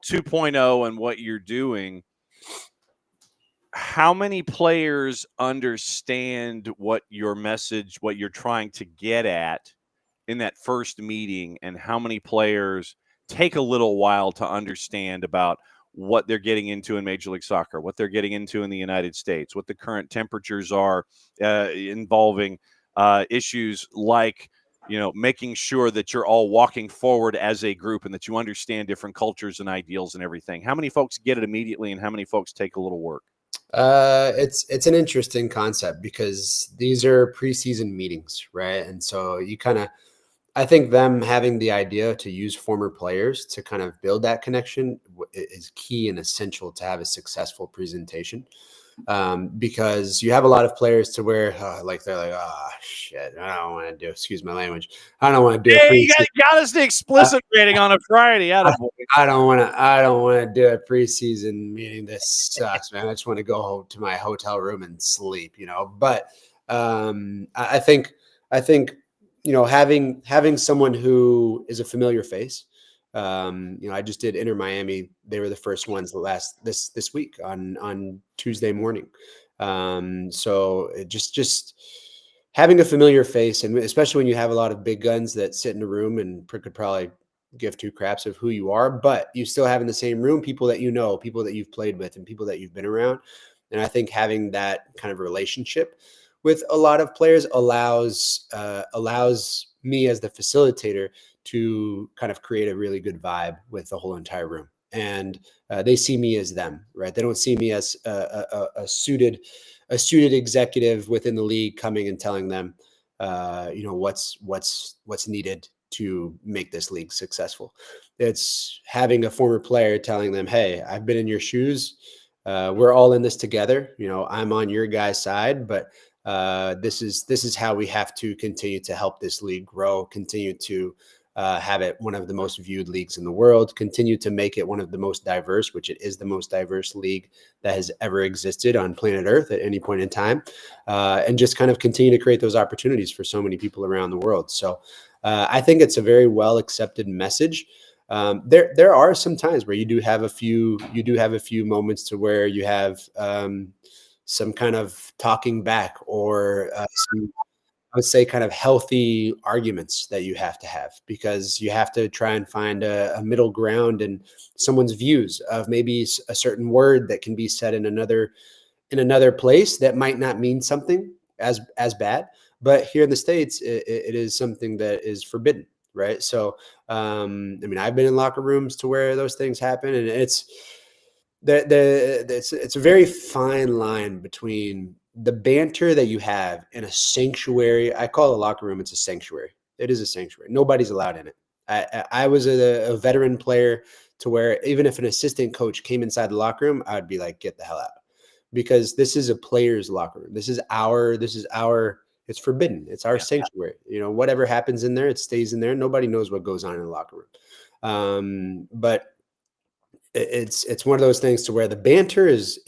2.0 and what you're doing, how many players understand what your message, what you're trying to get at in that first meeting, and how many players take a little while to understand about what they're getting into in Major League Soccer, what they're getting into in the United States, what the current temperatures are involving issues like, making sure that you're all walking forward as a group and that you understand different cultures and ideals and everything? How many folks get it immediately, and how many folks take a little work? It's an interesting concept because these are preseason meetings, right? And so I think them having the idea to use former players to kind of build that connection is key and essential to have a successful presentation. Because you have a lot of players to where they're like, oh shit, I don't want to do, excuse my language, I don't want to do Hey, you got us the explicit rating on a Friday. I don't want to do a preseason meeting. This sucks, man. I just want to go home to my hotel room and sleep, But I think having someone who is a familiar face. I just did Inter Miami. They were the first ones this week on Tuesday morning. So just having a familiar face, and especially when you have a lot of big guns that sit in a room and could probably give two craps of who you are, but you still have in the same room people that people that you've played with, and people that you've been around. And I think having that kind of relationship with a lot of players allows me as the facilitator to kind of create a really good vibe with the whole entire room. And they see me as them, right? They don't see me as a suited executive within the league coming and telling them, what's needed to make this league successful. It's having a former player telling them, hey, I've been in your shoes. We're all in this together. I'm on your guys' side, but this is how we have to continue to help this league grow, continue to have it one of the most viewed leagues in the world, continue to make it one of the most diverse, which it is the most diverse league that has ever existed on planet Earth at any point in time, and just kind of continue to create those opportunities for so many people around the world. So I think it's a very well accepted message. There are some times where you do have a few moments to where you have some kind of talking back or some, I would say, kind of healthy arguments that you have to have, because you have to try and find a middle ground in someone's views of maybe a certain word that can be said in another place that might not mean something as bad, but here in the States, it is something that is forbidden, right? So, I mean, I've been in locker rooms to where those things happen, and it's it's a very fine line between the banter that you have in a sanctuary. I call a locker room, it's a sanctuary. It is a sanctuary. Nobody's allowed in it. I was a veteran player to where even if an assistant coach came inside the locker room, I would be like, get the hell out, because this is a player's locker room. This is our, it's forbidden. It's our sanctuary. You know, whatever happens in there, it stays in there. Nobody knows what goes on in the locker room. But it's one of those things to where the banter is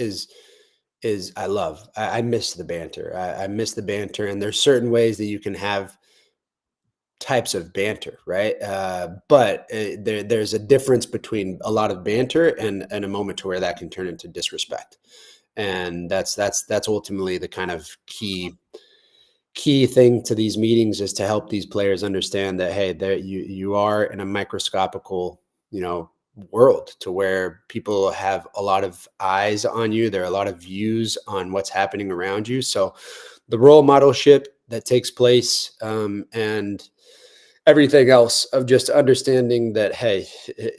I miss the banter. I miss the banter, and there's certain ways that you can have types of banter, right? But there's a difference between a lot of banter and a moment to where that can turn into disrespect, and that's ultimately the kind of key thing to these meetings, is to help these players understand that, hey, there you are in a microscopical, world, to where people have a lot of eyes on you. There are a lot of views on what's happening around you. So the role modelship that takes place, and everything else of just understanding that, hey,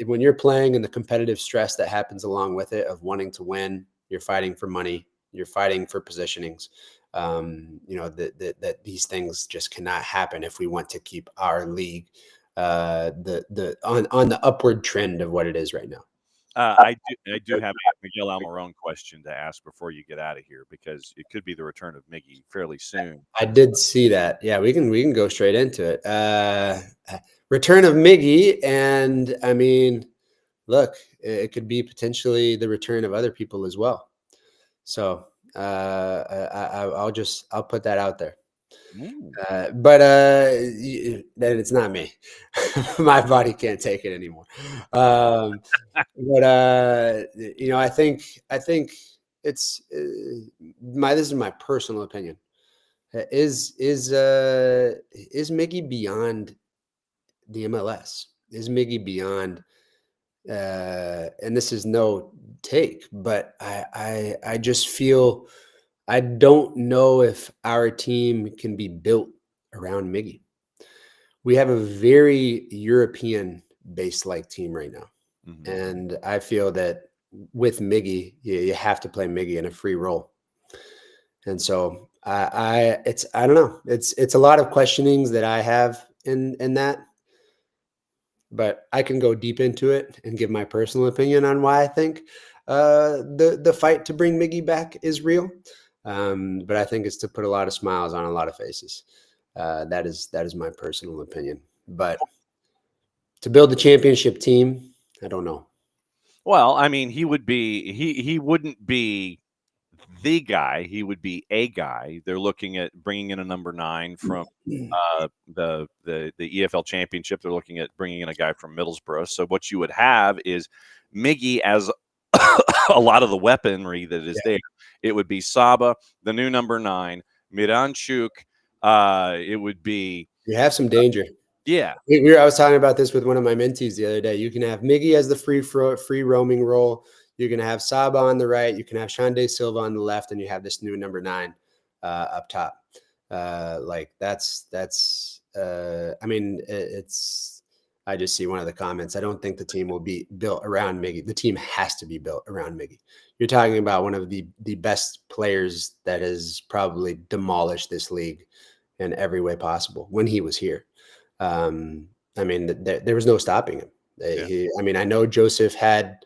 when you're playing and the competitive stress that happens along with it of wanting to win, you're fighting for money, you're fighting for positionings, that these things just cannot happen if we want to keep our league on the upward trend of what it is right now. I do have a Miguel Almiron question to ask before you get out of here, because it could be the return of Miggy fairly soon. I did see that. Yeah, we can go straight into it. Return of Miggy, and I mean, look, it could be potentially the return of other people as well. So I'll put that out there. But then it's not me. My body can't take it anymore. But I think it's this is my personal opinion. Is Miggy beyond the MLS? Is Miggy beyond? And this is no take, but I just feel, I don't know if our team can be built around Miggy. We have a very European-based like team right now. Mm-hmm. And I feel that with Miggy, you have to play Miggy in a free role. And so I don't know. It's a lot of questionings that I have in that, but I can go deep into it and give my personal opinion on why I think the fight to bring Miggy back is real. But I think it's to put a lot of smiles on a lot of faces. That is my personal opinion. But to build the championship team, I don't know. Well, I mean, he wouldn't be the guy. He would be a guy. They're looking at bringing in a number 9 from the EFL Championship. They're looking at bringing in a guy from Middlesbrough. So what you would have is Miggy as a lot of the weaponry that is there. It would be Saba, the new number 9, Miranchuk. It would be. You have some danger. Yeah. I was talking about this with one of my mentees the other day. You can have Miggy as the free roaming role. You're going to have Saba on the right. You can have Shande Silva on the left, and you have this new number 9 up top. I mean, I just see one of the comments. I don't think the team will be built around Miggy. The team has to be built around Miggy. You're talking about one of the best players that has probably demolished this league in every way possible when he was here. I mean, there was no stopping him. I know Joseph had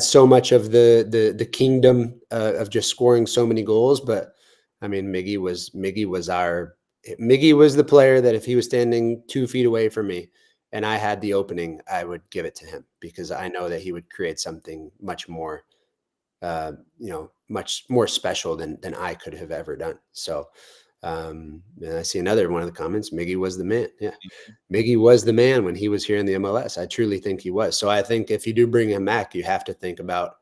so much of the kingdom of just scoring so many goals, but I mean, Miggy was our Miggy was the player that if he was standing 2 feet away from me and I had the opening, I would give it to him because I know that he would create something much more, much more special than I could have ever done. So, and I see another one of the comments. Miggy was the man. Yeah, Miggy was the man when he was here in the MLS. I truly think he was. So I think if you do bring him back, you have to think about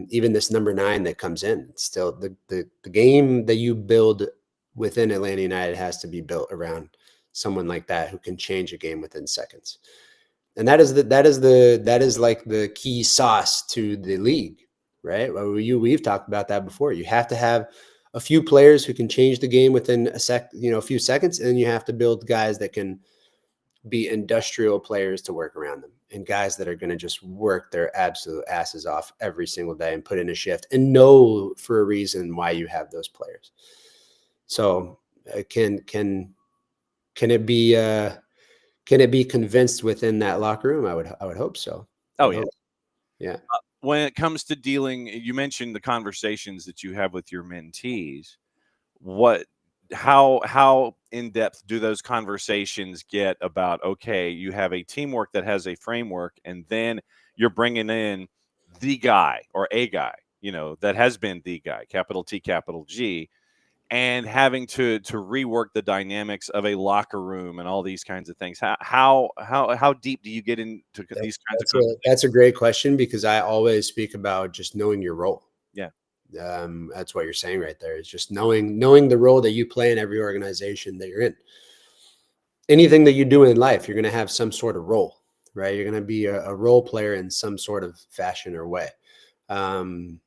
even this number 9 that comes in. It's still the game that you build within Atlanta United has to be built around someone like that who can change a game within seconds. And that is like the key sauce to the league, right? Well, we've talked about that before. You have to have a few players who can change the game within a few seconds, and then you have to build guys that can be industrial players to work around them, and guys that are going to just work their absolute asses off every single day and put in a shift and know for a reason why you have those players. So can it be convinced within that locker room? I would hope so. Oh, yeah. Yeah. When it comes to dealing, you mentioned the conversations that you have with your mentees. How in depth do those conversations get about, okay, you have a teamwork that has a framework, and then you're bringing in the guy or a guy, that has been the guy, capital T, capital G, and having to rework the dynamics of a locker room and all these kinds of things. How deep do you get into these kinds of conversations? That's a great question, because I always speak about just knowing your role. Yeah. That's what you're saying right there, is just knowing the role that you play in every organization that you're in. Anything that you do in life, you're going to have some sort of role, right? You're going to be a role player in some sort of fashion or way. Miggy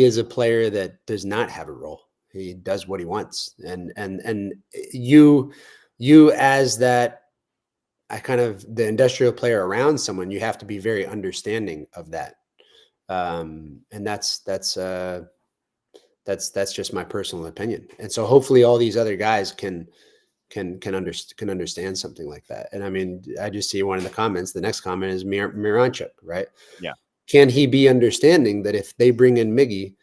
is a player that does not have a role. He does what he wants. And you as that, the industrial player around someone, you have to be very understanding of that. And that's just my personal opinion. And so hopefully all these other guys can understand something like that. And I mean, I just see one of the comments. The next comment is Miranchuk, right? Yeah. Can he be understanding that if they bring in Miggy,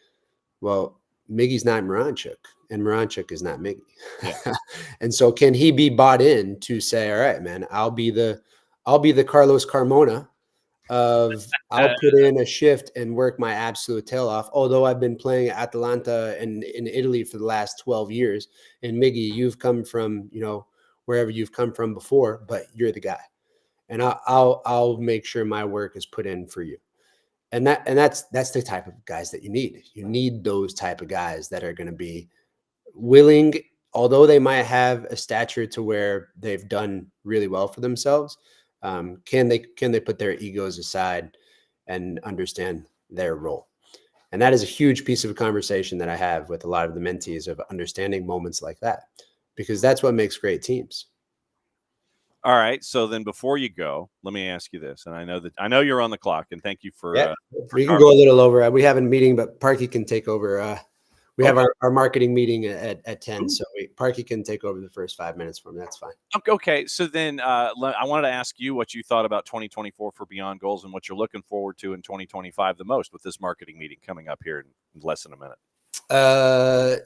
well, Miggy's not Miranchuk and Miranchuk is not Miggy. Yeah. And so can he be bought in to say, all right, man, I'll be the Carlos Carmona of I'll put in a shift and work my absolute tail off. Although I've been playing at Atalanta and in Italy for the last 12 years. And Miggy, you've come from, wherever you've come from before, but you're the guy. And I'll make sure my work is put in for you. And that's the type of guys that you need. You need those type of guys that are going to be willing, although they might have a stature to where they've done really well for themselves. Can they put their egos aside and understand their role? And that is a huge piece of a conversation that I have with a lot of the mentees, of understanding moments like that, because that's what makes great teams. All right. So then before you go, let me ask you this. And I know you're on the clock, and thank you for, we can go a little over. We have a meeting, but Parky can take over. We have our marketing meeting at 10. So Parky can take over the first 5 minutes for me. That's fine. Okay. So then I wanted to ask you what you thought about 2024 for Beyond Goals and what you're looking forward to in 2025 the most with this marketing meeting coming up here in less than a minute.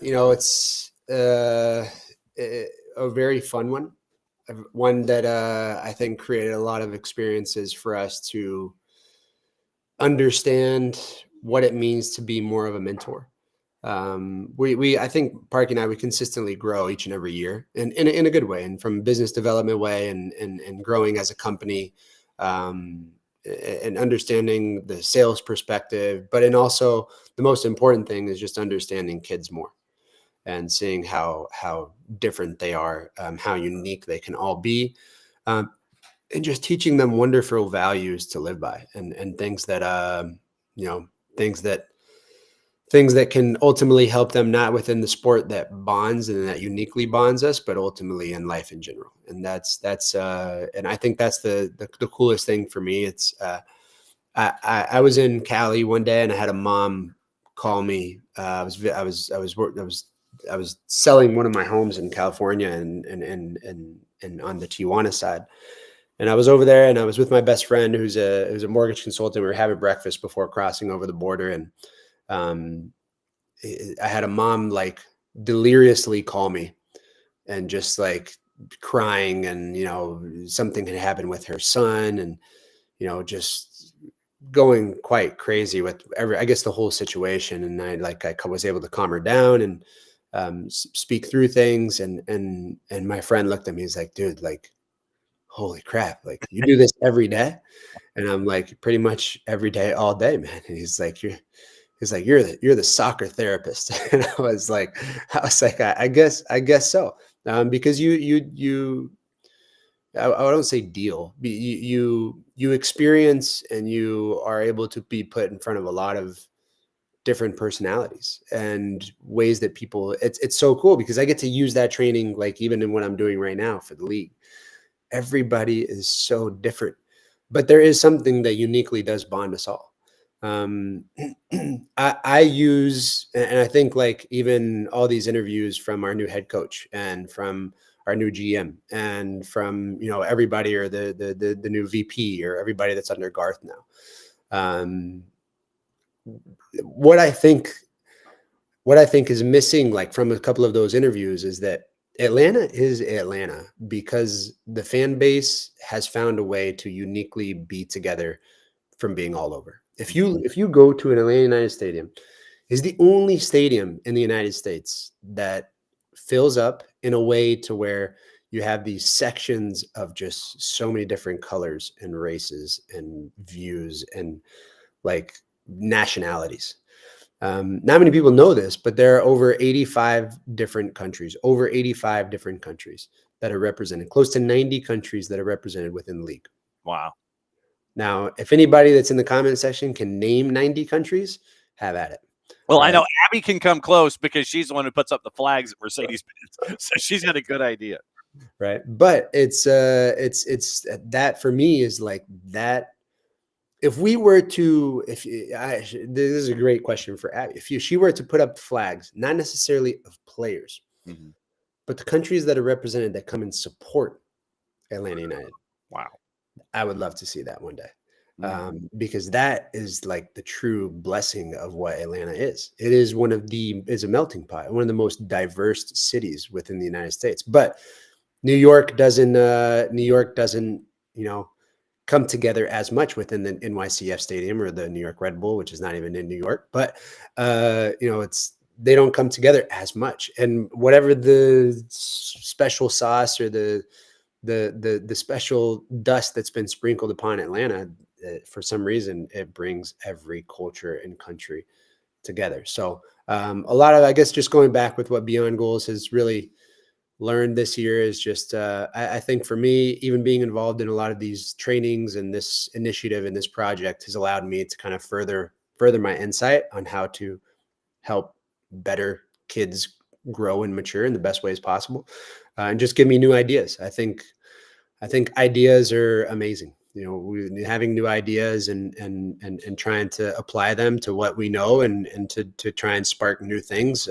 It's a very fun one that I think created a lot of experiences for us to understand what it means to be more of a mentor. I think Parky and I, we consistently grow each and every year in a good way, and from a business development way and growing as a company, and understanding the sales perspective, but and also the most important thing is just understanding kids more and seeing how different they are, how unique they can all be, and just teaching them wonderful values to live by, and things that things that can ultimately help them, not within the sport that bonds and that uniquely bonds us, but ultimately in life in general. And that's and I think that's the coolest thing for me. It's I was in Cali one day and I had a mom call me. I was selling one of my homes in California and on the Tijuana side. And I was over there and I was with my best friend who's a mortgage consultant. We were having breakfast before crossing over the border. And I had a mom like deliriously call me and just like crying, and something had happened with her son, and just going quite crazy with I guess the whole situation. And I was able to calm her down and speak through things. And my friend looked at me. He's like, dude, like, holy crap, like you do this every day? And I'm like, pretty much every day, all day, man. And he's like, you're the soccer therapist. And I was like, I guess so. Because I don't say deal. You experience, and you are able to be put in front of a lot of different personalities and ways that people. It's so cool because I get to use that training, like even in what I'm doing right now for the league. Everybody is so different, but there is something that uniquely does bond us all. Um, I use, and I think like even all these interviews from our new head coach and from our new GM and from everybody, or the new VP, or everybody that's under Garth now. What I think is missing, like from a couple of those interviews, is that Atlanta is Atlanta because the fan base has found a way to uniquely be together from being all over. If you go to an Atlanta United stadium, is the only stadium in the United States that fills up in a way to where you have these sections of just so many different colors and races and views and like nationalities. Not many people know this, but there are over 85 different countries that are represented, close to 90 countries that are represented within the league. Wow. Now, if anybody that's in the comment section can name 90 countries, have at it. Well, I know Abby can come close because she's the one who puts up the flags at Mercedes-Benz, so she's got a good idea. Right. But it's that for me is like that. If we were to, this is a great question for Abby. If she were to put up flags, not necessarily of players, but the countries that are represented that come and support Atlanta United. Wow. I would love to see that one day. Because that is like the true blessing of what Atlanta is. It is is a melting pot, one of the most diverse cities within the United States. But New York doesn't, come together as much within the NYCF Stadium or the New York Red Bull, which is not even in New York. But they don't come together as much. And whatever the special sauce or the special dust that's been sprinkled upon Atlanta, for some reason, it brings every culture and country together. So a lot of, I guess, just going back with what Beyond Goals has really learned this year is just, I think for me, even being involved in a lot of these trainings and this initiative and this project has allowed me to kind of further my insight on how to help better kids grow and mature in the best ways possible, and just give me new ideas. I think ideas are amazing. Having new ideas and trying to apply them to what we know and to try and spark new things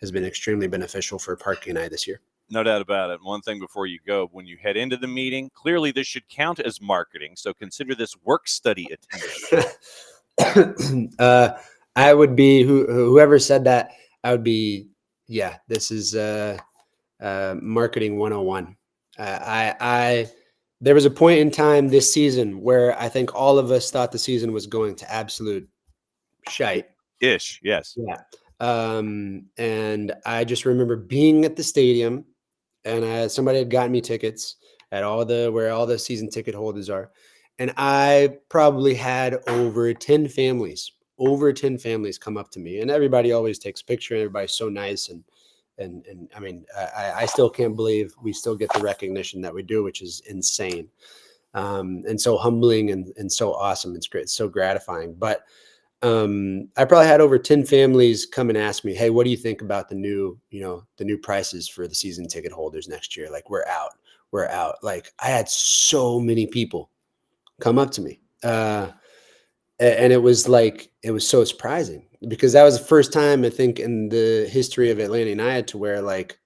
has been extremely beneficial for Parky and I this year. No doubt about it. One thing before you go, when you head into the meeting, clearly this should count as marketing. So consider this work study attendance. I would be, whoever said that, I would be, yeah, this is marketing 101. There was a point in time this season where I think all of us thought the season was going to absolute shite. Ish, yes. Yeah. And I just remember being at the stadium, and somebody had gotten me tickets at where all the season ticket holders are. And I probably had over 10 families come up to me, and everybody always takes a picture, and everybody's so nice. And I mean, I still can't believe we still get the recognition that we do, which is insane. And so humbling and so awesome. It's great. It's so gratifying. But I probably had over 10 families come and ask me, hey, what do you think about the new prices for the season ticket holders next year? Like, we're out. Like, I had so many people come up to me. And it was so surprising because that was the first time, I think, in the history of Atlanta United to where, like,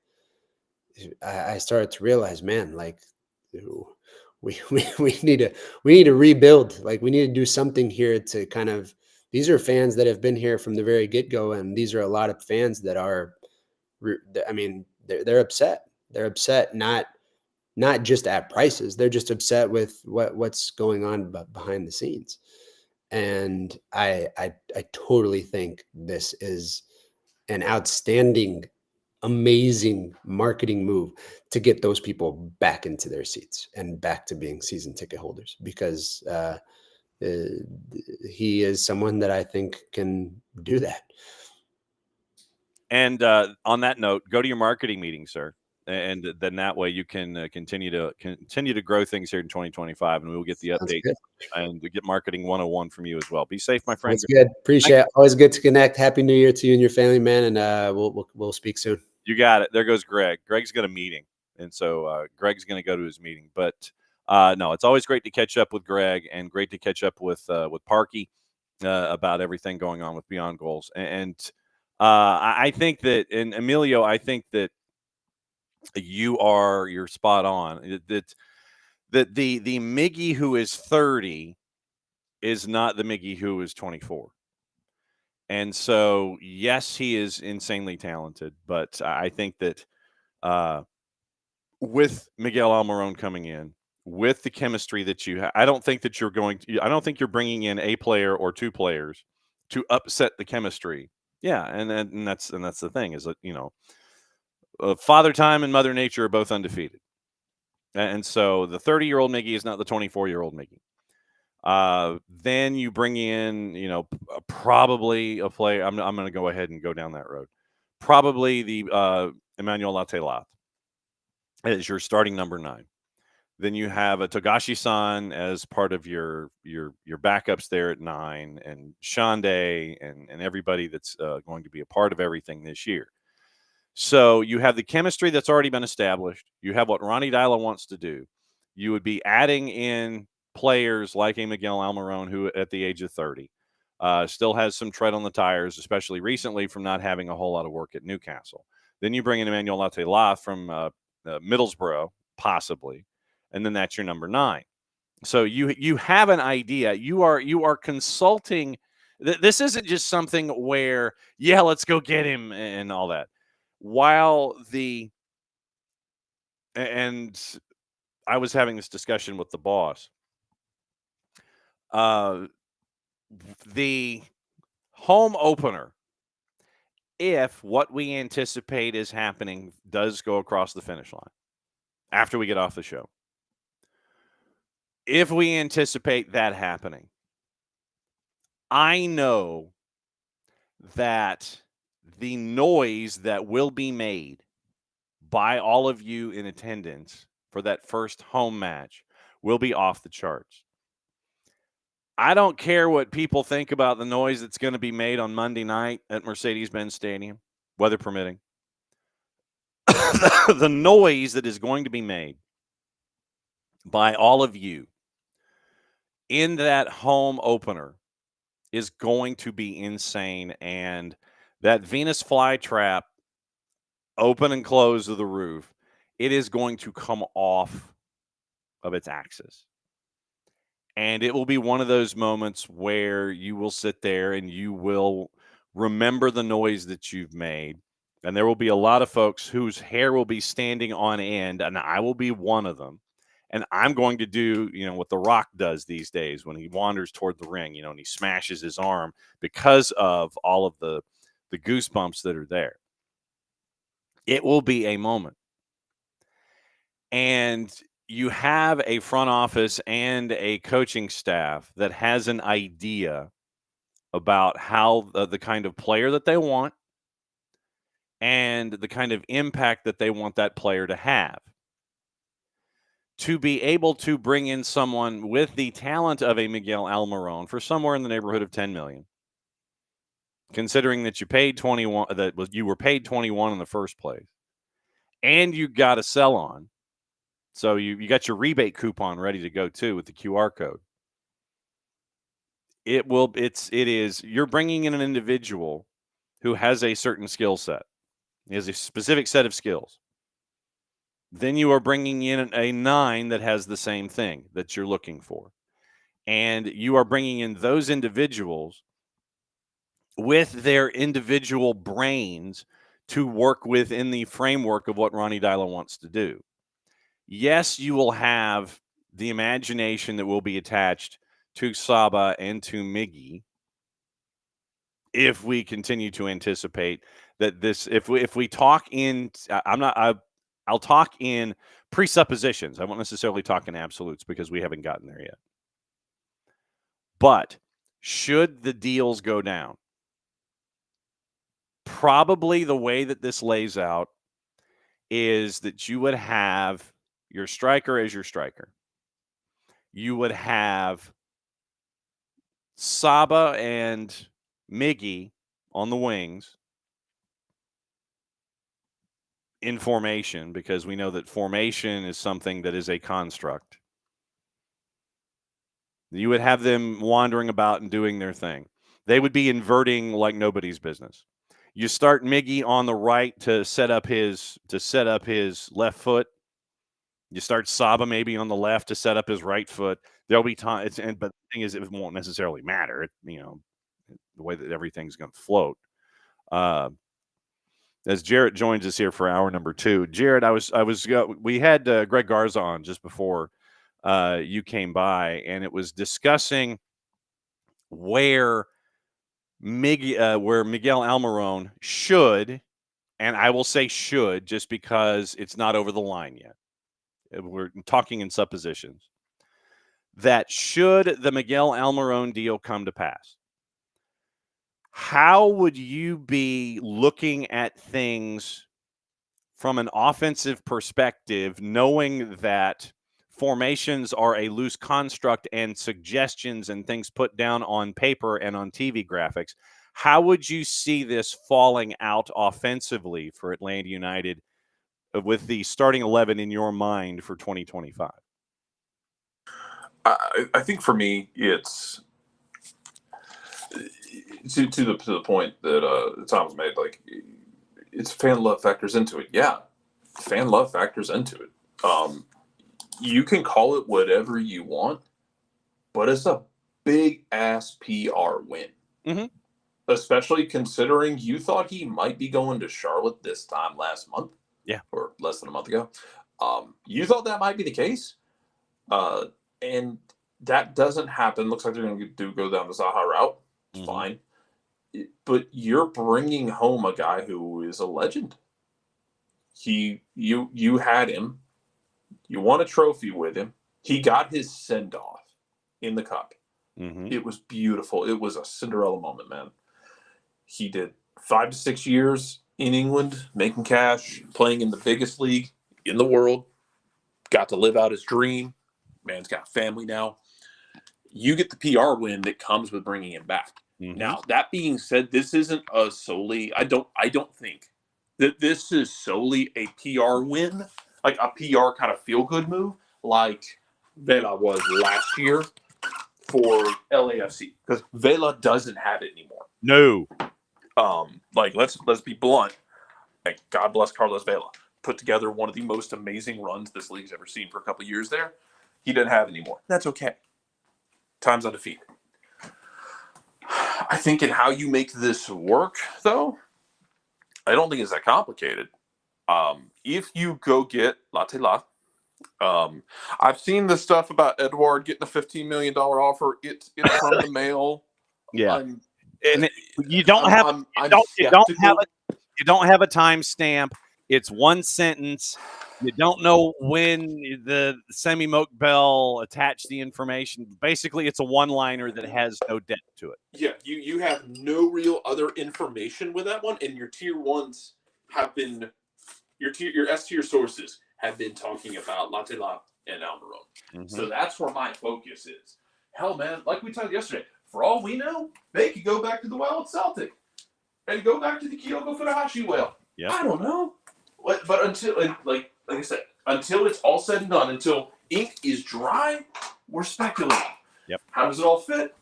I started to realize, man, like, we need to rebuild. Like, we need to do something here to kind of, these are fans that have been here from the very get-go, and these are a lot of fans that are, I mean, they're upset. They're upset not just at prices. They're just upset with what's going on behind the scenes. And I totally think this is an outstanding, amazing marketing move to get those people back into their seats and back to being season ticket holders, because he is someone that I think can do that. And on that note, go to your marketing meeting, sir. And then that way you can continue to grow things here in 2025, and we will get the Sounds update good. and get marketing 101 from you as well. Be safe, my friend. Sounds good. Appreciate it. Always good to connect. Happy New Year to you and your family, man. And we'll speak soon. You got it. There goes Greg. Greg's got a meeting, and so Greg's going to go to his meeting. But no, it's always great to catch up with Greg, and great to catch up with Parky about everything going on with Beyond Goals. And I think that, and Emilio, I think that you're spot on. That the Miggy who is 30 is not the Miggy who is 24. And so, yes, he is insanely talented, but I think that with Miguel Almiron coming in, with the chemistry that you have, I don't think you're bringing in a player or two players to upset the chemistry. Yeah, and that's the thing, is that, Father Time and Mother Nature are both undefeated. And so the 30-year-old Miggy is not the 24-year-old Miggy. Then you bring in, probably a player. I'm going to go ahead and go down that road. Probably the Emmanuel Latte-Lath as your starting number 9. Then you have a Togashi-san as part of your backups there at 9, and Shande and everybody that's going to be a part of everything this year. So you have the chemistry that's already been established. You have what Ronnie Dyla wants to do. You would be adding in players like a Miguel Almiron, who at the age of 30 still has some tread on the tires, especially recently from not having a whole lot of work at Newcastle. Then you bring in Emmanuel Latte-Lath from Middlesbrough, possibly, and then that's your number 9. So you have an idea. You are consulting. This isn't just something where, yeah, let's go get him and all that. And I was having this discussion with the boss. The home opener, if what we anticipate is happening does go across the finish line after we get off the show, if we anticipate that happening, I know that the noise that will be made by all of you in attendance for that first home match will be off the charts. I don't care what people think about the noise that's going to be made on Monday night at Mercedes-Benz Stadium, weather permitting. The noise that is going to be made by all of you in that home opener is going to be insane. And that Venus flytrap open and close of the roof, it is going to come off of its axis. And it will be one of those moments where you will sit there and you will remember the noise that you've made. And there will be a lot of folks whose hair will be standing on end, and I will be one of them. And I'm going to do, what The Rock does these days when he wanders toward the ring, and he smashes his arm because of all of the goosebumps that are there. It will be a moment. And you have a front office and a coaching staff that has an idea about how the kind of player that they want and the kind of impact that they want that player to have. To be able to bring in someone with the talent of a Miguel Almiron for somewhere in the neighborhood of 10 million, considering that you were paid 21 in the first place, and you got to sell on. So you got your rebate coupon ready to go too with the QR code. You're bringing in an individual who has a certain skill set. He has a specific set of skills. Then you are bringing in a 9 that has the same thing that you're looking for. And you are bringing in those individuals with their individual brains to work within the framework of what Ronnie Dyla wants to do. Yes, you will have the imagination that will be attached to Saba and to Miggy if we continue to anticipate that this, if we talk in, I'll talk in presuppositions. I won't necessarily talk in absolutes because we haven't gotten there yet. But should the deals go down, probably the way that this lays out is that you would have your striker as your striker. You would have Saba and Miggy on the wings in formation, because we know that formation is something that is a construct. You would have them wandering about and doing their thing. They would be inverting like nobody's business. You start Miggy on the right to set up his left foot. You start Saba maybe on the left to set up his right foot. There'll be time, but the thing is, it won't necessarily matter. The way that everything's going to float. As Jarrett joins us here for hour number 2, Jarrett, we had Greg Garza on just before you came by, and it was discussing where Miguel Almiron should, and I will say should just because it's not over the line yet. We're talking in suppositions. That should the Miguel Almiron deal come to pass, how would you be looking at things from an offensive perspective, knowing that formations are a loose construct and suggestions and things put down on paper and on TV graphics? How would you see this falling out offensively for Atlanta United with the starting 11 in your mind for 2025? I think for me, it's to the point that Tom's made. Like, it's fan love factors into it. Yeah, fan love factors into it. You can call it whatever you want, but it's a big ass PR win. Mm-hmm. Especially considering you thought he might be going to Charlotte this time last month. Yeah, or less than a month ago. You thought that might be the case. And that doesn't happen. Looks like they're going to go down the Zaha route. It's fine. But you're bringing home a guy who is a legend. You had him. You won a trophy with him. He got his send-off in the cup. Mm-hmm. It was beautiful. It was a Cinderella moment, man. He did 5 to 6 years in England, making cash, playing in the biggest league in the world. Got to live out his dream. Man's got family now. You get the PR win that comes with bringing him back. Mm-hmm. Now, that being said, this isn't a solely. I don't think that this is solely a PR win, like a PR kind of feel good move, like Vela was last year for LAFC, because Vela doesn't have it anymore. No. Like let's be blunt. Like, God bless Carlos Vela. Put together one of the most amazing runs this league's ever seen for a couple of years there. He doesn't have it anymore. That's okay. Time's undefeated. I think in how you make this work, though, I don't think it's that complicated. If you go get Latela, I've seen the stuff about Edouard getting a $15 million offer. It's from the mail. Yeah. You don't have a timestamp. It's one sentence. You don't know when the Semi Mokbel attached the information. Basically, it's a one-liner that has no depth to it. Yeah, you have no real other information with that one, and your tier ones have been your S tier sources have been talking about Latela and Almiron. Mm-hmm. So that's where my focus is. Hell, man, like we talked yesterday, for all we know, they could go back to the Wild Celtic and go back to the Kyoko Furuhashi whale. Yep. I don't know. But until, like I said, until it's all said and done, until ink is dry, we're speculating. Yep. How does it all fit?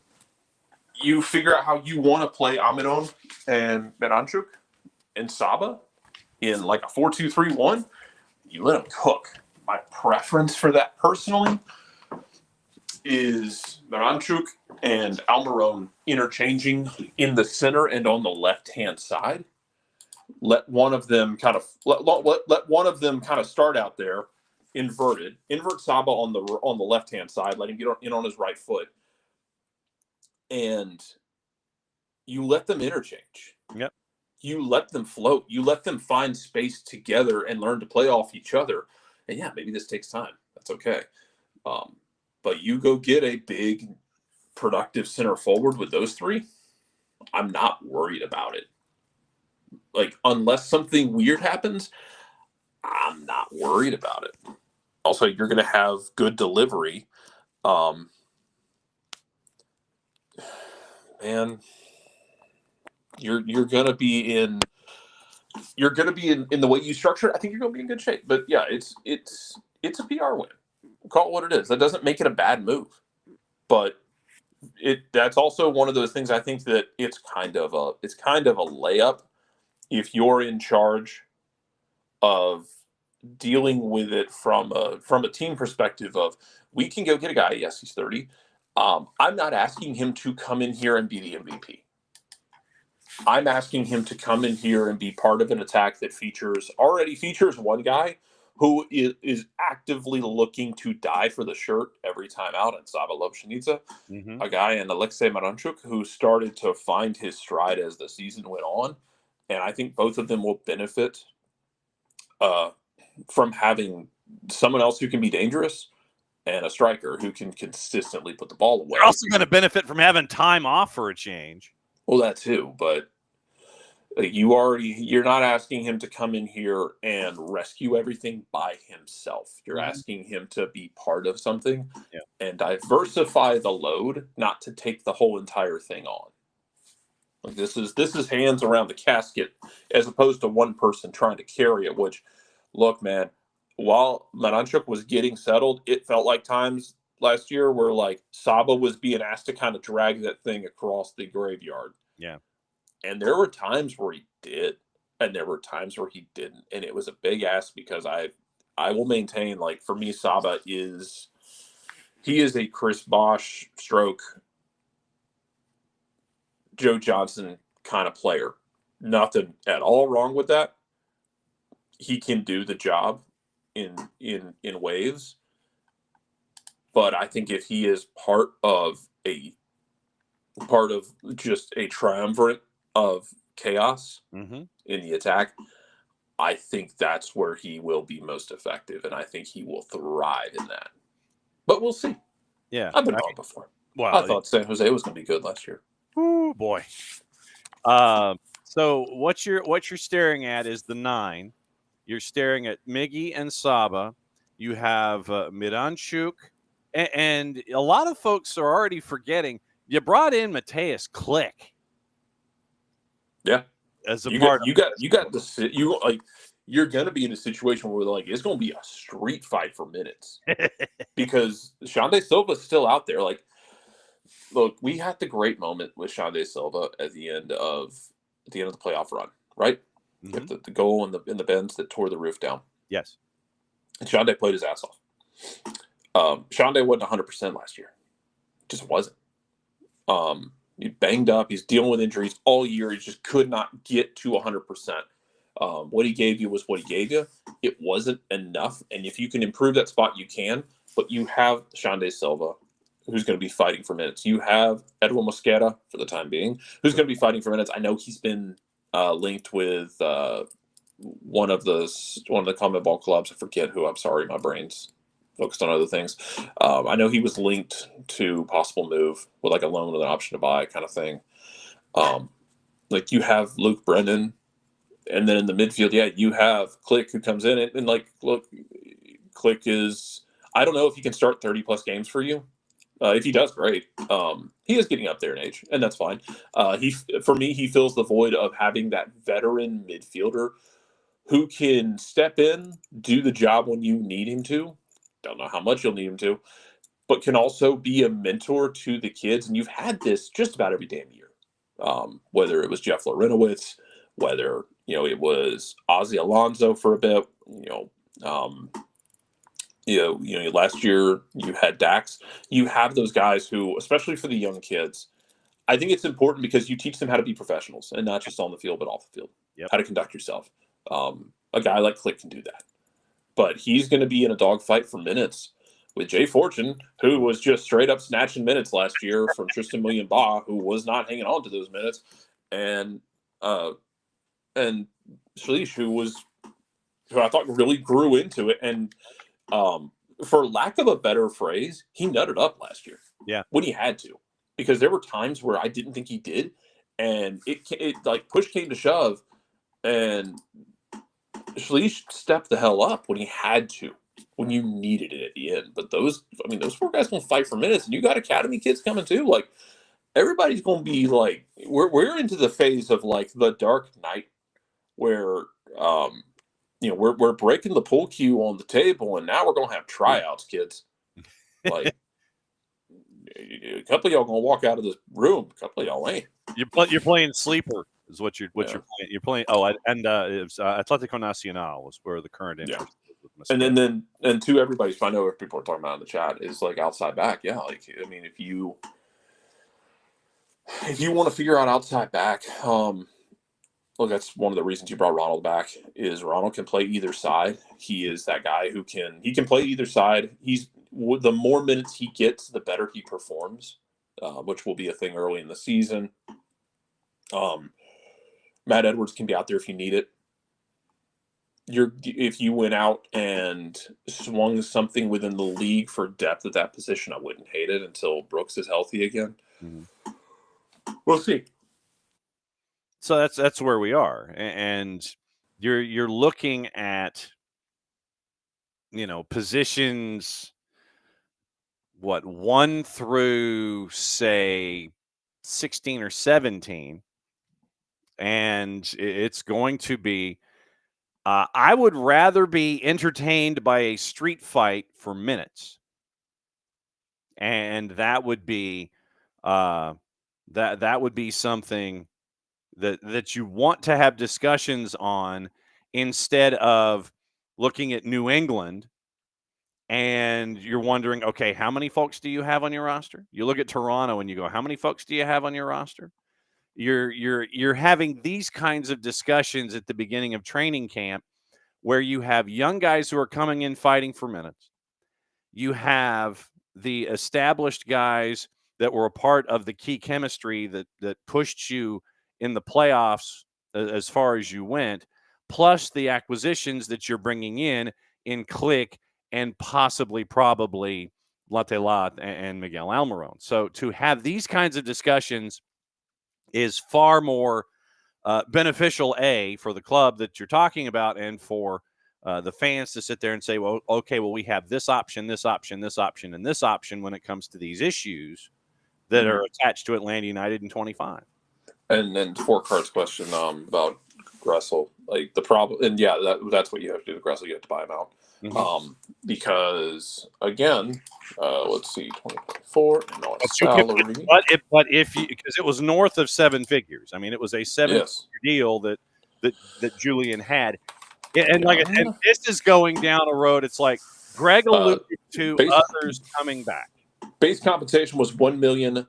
You figure out how you want to play Amidon and Meranchuk and Saba in like a 4-2-3-1. You let them cook. My preference for that personally is Meranchuk and Almiron interchanging in the center and on the left-hand side. let one of them kind of let one of them kind of start out there inverted. Invert Saba on the left hand side, let him get in on his right foot, and you let them interchange. Yep. You let them float. You let them find space together and learn to play off each other. And yeah, maybe this takes time. That's okay. But you go get a big, productive center forward with those three. I'm not worried about it. Like, unless something weird happens, I'm not worried about it. Also, you're going to have good delivery. Man, you're going to be in the way you structure it. I think you're going to be in good shape. But yeah, it's a PR win. Call it what it is. That doesn't make it a bad move, but that's also one of those things. I think that it's kind of a layup if you're in charge of dealing with it from a team perspective. Of, we can go get a guy. Yes, he's 30. I'm not asking him to come in here and be the MVP. I'm asking him to come in here and be part of an attack that features one guy who is actively looking to die for the shirt every time out, and Saba Lobshanica, a guy in Alexei Maranchuk who started to find his stride as the season went on. And I think both of them will benefit from having someone else who can be dangerous and a striker who can consistently put the ball away. They're also going to benefit from having time off for a change. Well, that too, but you're not asking him to come in here and rescue everything by himself. You're asking him to be part of something and diversify the load, not to take the whole entire thing on. Like, this is hands around the casket as opposed to one person trying to carry it, which, look, man, while Maranchuk was getting settled, it felt like times last year where, like, Saba was being asked to kind of drag that thing across the graveyard. Yeah. And there were times where he did, and there were times where he didn't. And it was a big ask, because I will maintain, like, for me, Saba is a Chris Bosh stroke Joe Johnson kind of player. Nothing at all wrong with that. He can do the job in waves. But I think if he is part of just a triumvirate of chaos in the attack, I think that's where he will be most effective, and I think he will thrive in that. But we'll see. Yeah, I've been wrong before. Well, I thought San Jose was going to be good last year. Oh boy. So what you're staring at is the 9. You're staring at Miggy and Saba. You have Miranchuk, and a lot of folks are already forgetting you brought in Mateus Click. Yeah, as a you're going to be in a situation where, like, it's going to be a street fight for minutes because Xande Silva's still out there. Like, look, we had the great moment with Xande Silva at the end of the playoff run, right? The goal in the bends that tore the roof down. Yes. And Xande played his ass off. Xande wasn't 100% last year. Just wasn't. He banged up. He's dealing with injuries all year. He just could not get to 100%. What he gave you was what he gave you. It wasn't enough. And if you can improve that spot, you can. But you have Xande Silva, who's going to be fighting for minutes. You have Edwin Mosquera, for the time being, who's going to be fighting for minutes. I know he's been linked with one of the Common Ball clubs. I forget who. I'm sorry, my brain's focused on other things. I know he was linked to possible move with, like, a loan with an option to buy kind of thing. Like, you have Luke Brennan, and then in the midfield, you have Click, who comes in and like, look, Click is, I don't know if he can start 30 plus games for you. If he does, great. He is getting up there in age, and that's fine. For me, he fills the void of having that veteran midfielder who can step in, do the job when you need him to. Don't know how much you'll need him to, but can also be a mentor to the kids. And you've had this just about every damn year. Whether it was Jeff Lorenowitz, whether, it was Ozzy Alonso for a bit, last year you had Dax. You have those guys who, especially for the young kids, I think it's important because you teach them how to be professionals, and not just on the field, but off the field. how to conduct yourself. A guy like Click can do that. But he's going to be in a dogfight for minutes with Jay Fortune, who was just straight up snatching minutes last year from Tristan Million-Baugh, who was not hanging on to those minutes, and Shalish, who I thought really grew into it, and for lack of a better phrase, he nutted up last year. Yeah, when he had to, because there were times where I didn't think he did, and it like push came to shove, and Shalish stepped the hell up when he had to, when you needed it at the end. But those 4 guys gonna fight for minutes, and you got academy kids coming too. Like, everybody's gonna be like, we're into the phase of like the Dark Knight, where we're breaking the pool cue on the table, and now we're gonna have tryouts, kids. Like, a couple of y'all gonna walk out of this room. A couple of y'all ain't. You're playing sleeper is what you're playing. You're playing. Oh, and it was Atlético Nacional was where the current interest is. And then to everybody's, I know if people are talking about in the chat, is like outside back. Yeah, like, I mean, if you want to figure out outside back, look, that's one of the reasons you brought Ronald back. Is Ronald can play either side. He is that guy who can play either side. The more minutes he gets, the better he performs, which will be a thing early in the season. Matt Edwards can be out there if you need it. If you went out and swung something within the league for depth at that position, I wouldn't hate it until Brooks is healthy again. Mm-hmm. We'll see. So that's where we are, and you're looking at positions 1 through say 16 or 17, and it's going to be. I would rather be entertained by a street fight for minutes, and that would be that would be something that you want to have discussions on, instead of looking at New England and you're wondering, okay, how many folks do you have on your roster? You look at Toronto and you go, how many folks do you have on your roster? You're having these kinds of discussions at the beginning of training camp, where you have young guys who are coming in fighting for minutes. You have the established guys that were a part of the key chemistry that pushed you in the playoffs as far as you went, plus the acquisitions that you're bringing in Click and probably Latelat and Miguel Almiron. So to have these kinds of discussions is far more beneficial, for the club that you're talking about, and for the fans to sit there and say, well, okay, we have this option, this option, this option, and this option when it comes to these issues that are attached to Atlanta United in 25. And then 4 cards question about Gressel, like the problem, and that's what you have to do with Gressel. You have to buy him out. Mm-hmm. Because again, let's see, 2024 and no salary. But if you, because it was north of 7 figures. I mean, it was a 7-figure deal that Julian had, and and this is going down a road. It's like Greg alluded to others coming back. Base compensation was $1 million,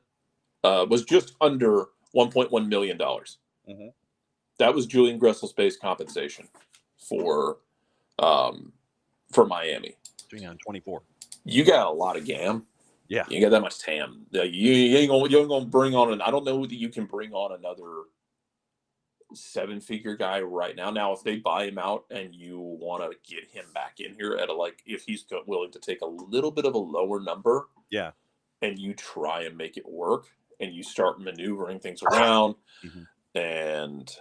was just under $1.1 million. Mm-hmm. That was Julian Gressel's base compensation for Miami. 24. You got a lot of GAM. Yeah. You got that much TAM. You ain't gonna bring on I don't know that you can bring on another 7-figure guy right now. Now, if they buy him out and you want to get him back in here at if he's willing to take a little bit of a lower number, and you try and make it work, and you start maneuvering things around, and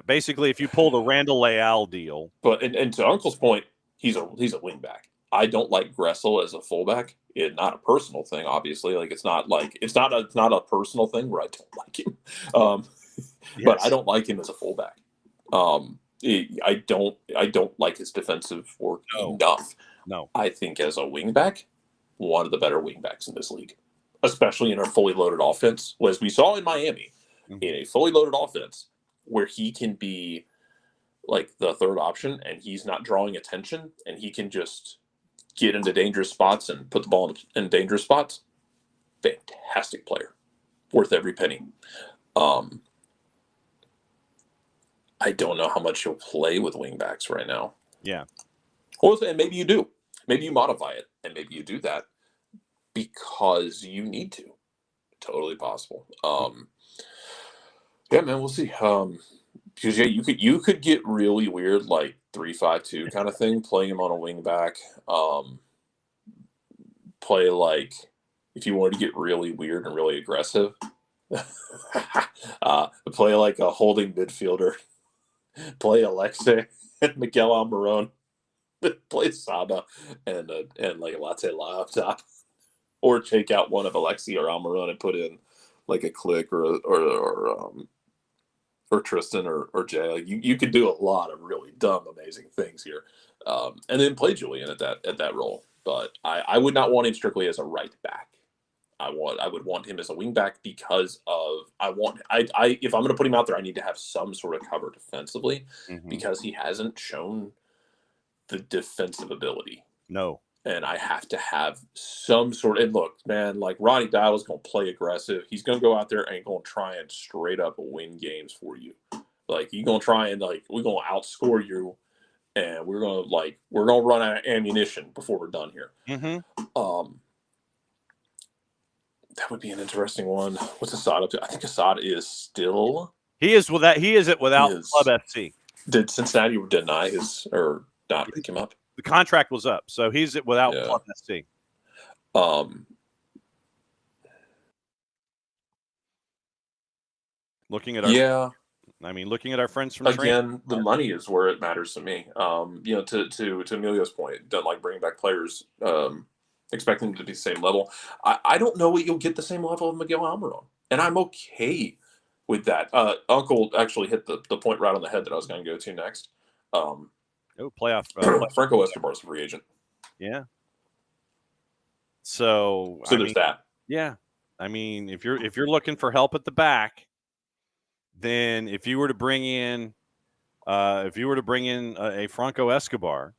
basically, if you pull the Randall Leal deal, but and to Uncle's point, he's a wingback. I don't like Gressel as a fullback. It's not a personal thing, obviously. Like, it's not a personal thing where I don't like him. But I don't like him as a fullback. I don't like his defensive work enough. No, I think as a wingback, one of the better wingbacks in this league, especially in a fully loaded offense, as we saw in Miami, in a fully loaded offense where he can be like the third option and he's not drawing attention and he can just get into dangerous spots and put the ball in dangerous spots. Fantastic player, worth every penny. I don't know how much you'll play with wingbacks right now. Yeah. And maybe you do. Maybe you modify it, and maybe you do that because you need to. Totally possible. Yeah, man, we'll see. Because yeah, you could get really weird, like 3-5-2 kind of thing, playing him on a wingback. Play like if you wanted to get really weird and really aggressive. Play like a holding midfielder. Play Alexei and Miguel Almiron. Play Saba and like a Latte La up top, or take out one of Alexei or Almiron and put in like a Click or Tristan or Jay. Like you could do a lot of really dumb, amazing things here, and then play Julian at that role. But I would not want him strictly as a right back. I would want him as a wing back because of if I'm going to put him out there, I need to have some sort of cover defensively because he hasn't shown the defensive ability. No. And I have to have some sort of, and look, man, like Ronnie Dial is going to play aggressive. He's going to go out there and going to try and straight up win games for you. Like, he's going to try and, like, we're going to outscore you, and we're going to run out of ammunition before we're done here. That would be an interesting one. What's Assad up to? I think Assad is still. He is without Club FC. Did Cincinnati deny his or not pick him up? The contract was up, so he's without Club FC. Looking at our friends from again, the money is where it matters to me. To Emilio's point, don't like bringing back players, expecting them to be the same level. I don't know what you'll get the same level of Miguel Almiron, and I'm okay with that. Uncle actually hit the point right on the head that I was going to go to next. Playoff. Franco Escobar's a free agent. Yeah. So there's that. Yeah, I mean, if you're looking for help at the back, then if you were to bring in a Franco Escobar,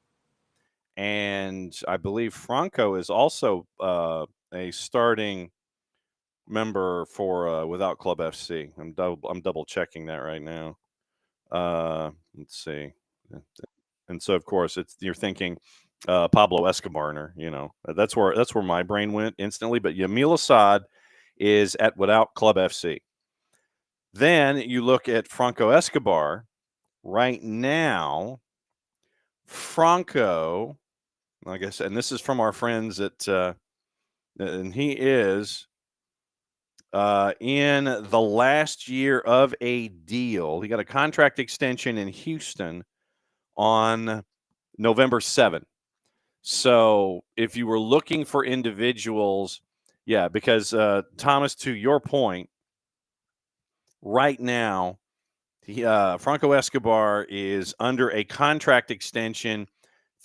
and I believe Franco is also a starting member for without Club FC. I'm double checking that right now. Let's see. And so, of course, you're thinking Pablo Escobar. That's where my brain went instantly. But Yamil Assad is at without Club FC. Then you look at Franco Escobar right now. Franco, I guess, and this is from our friends and he is in the last year of a deal. He got a contract extension in Houston on November 7th. So if you were looking for individuals, yeah, because Thomas, to your point, right now, Franco Escobar is under a contract extension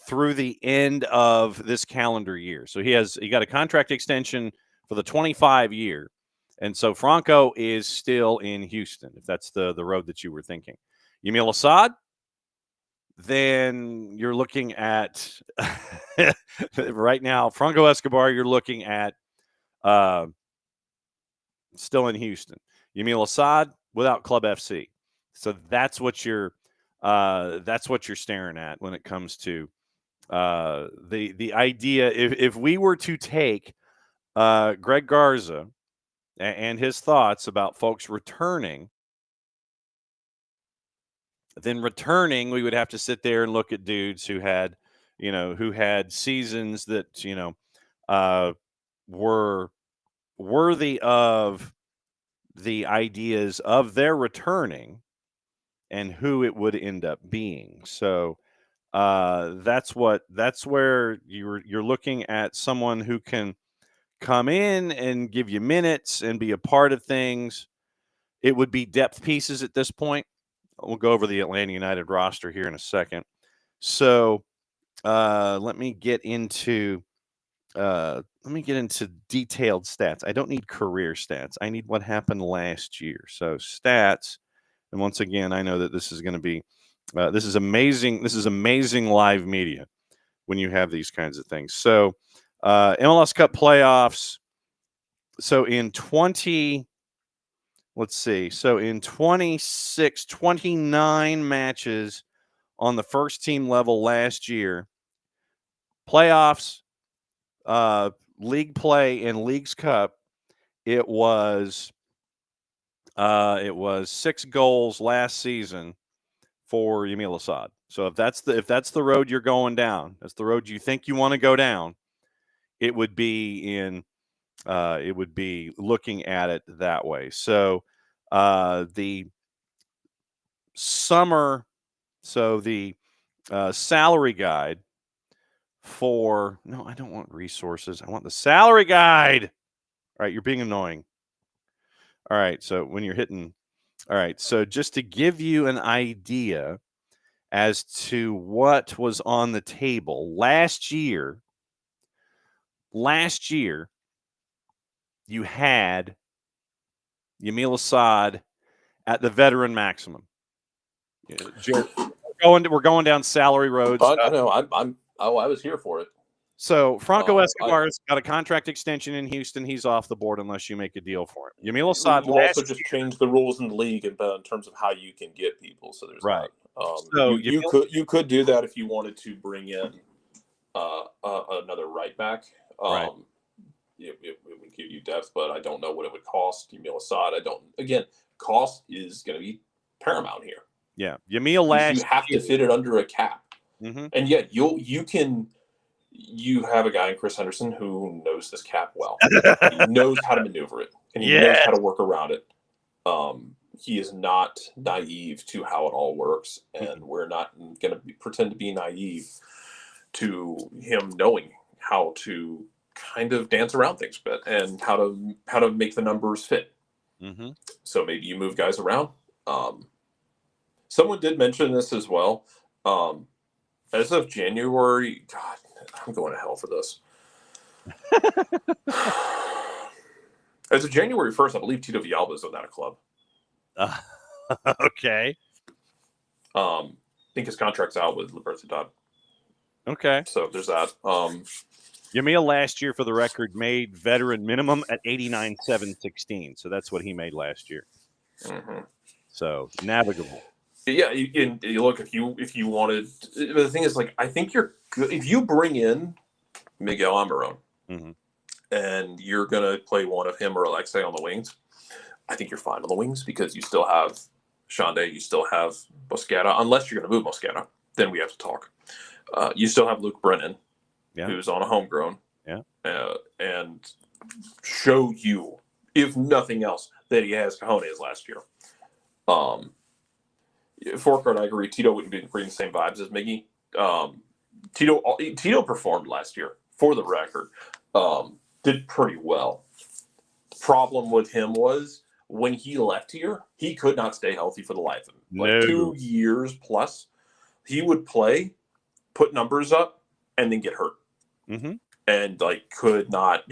through the end of this calendar year. So he got a contract extension for the 25 year. And so Franco is still in Houston, if that's the road that you were thinking. Yamil Assad, then you're looking at right now, Franco Escobar, you're looking at still in Houston. Yamil Assad without Club FC. So that's what you're staring at when it comes to the idea. If we were to take Greg Garza and his thoughts about folks returning, then we would have to sit there and look at dudes who had seasons that were worthy of the ideas of their returning and who it would end up being. So that's where you're looking at someone who can come in and give you minutes and be a part of things. It would be depth pieces at this point. We'll go over the Atlanta United roster here in a second. So let me get into detailed stats. I don't need career stats. I need what happened last year. So stats. And once again, I know that this is going to be this is amazing. This is amazing live media when you have these kinds of things. So MLS Cup playoffs. So in 20, let's see. So in 29 matches on the first team level last year, playoffs, league play, and Leagues Cup, it was 6 goals last season for Yamil Assad. So if that's the road you're going down, that's the road you think you want to go down, it would be looking at it that way. So the summer, so the salary guide for, no, I don't want resources. I want the salary guide. All right, you're being annoying. All right, so when you're hitting, all right, so just to give you an idea as to what was on the table last year, you had Yamil Assad at the veteran maximum. Joe, we're going down salary roads. I know. I was here for it. So Franco Escobar's got a contract extension in Houston. He's off the board unless you make a deal for him. Yamil Assad you also just changed the rules in the league in terms of how you can get people. So there's right. So you could do that if you wanted to bring in another right back. Right. It would give you depth, but I don't know what it would cost. Yamil Assad, cost is going to be paramount here. Yeah, Yamil last you have to fit it under a cap, and yet you have a guy in Chris Henderson who knows this cap well. He knows how to maneuver it, and he knows how to work around it. He is not naive to how it all works, and we're not going to pretend to be naive to him knowing how to kind of dance around things a bit and how to make the numbers fit. So maybe you move guys around. Someone did mention this as well. As of January, God, I'm going to hell for this. As of January 1st, I believe Tito Villalba is without a club. Okay. I think his contract's out with Libertad. Okay. So there's that. Yamil last year, for the record, made veteran minimum at 89,716. So that's what he made last year. So navigable. Yeah, you look, if you wanted. The thing is, like, I think you're good if you bring in Miguel Almiron and you're gonna play one of him or Alexei on the wings. I think you're fine on the wings because you still have Shande, you still have Mosquera. Unless you're gonna move Mosquera, then we have to talk. You still have Luke Brennan, who's on a homegrown, and show you, if nothing else, that he has cojones last year. Forecourt, I agree. Tito wouldn't be bringing the same vibes as Miggy. Tito performed last year, for the record. Did pretty well. The problem with him was when he left here, he could not stay healthy for the life of him. Like 2 years plus, he would play, put numbers up, and then get hurt. And could not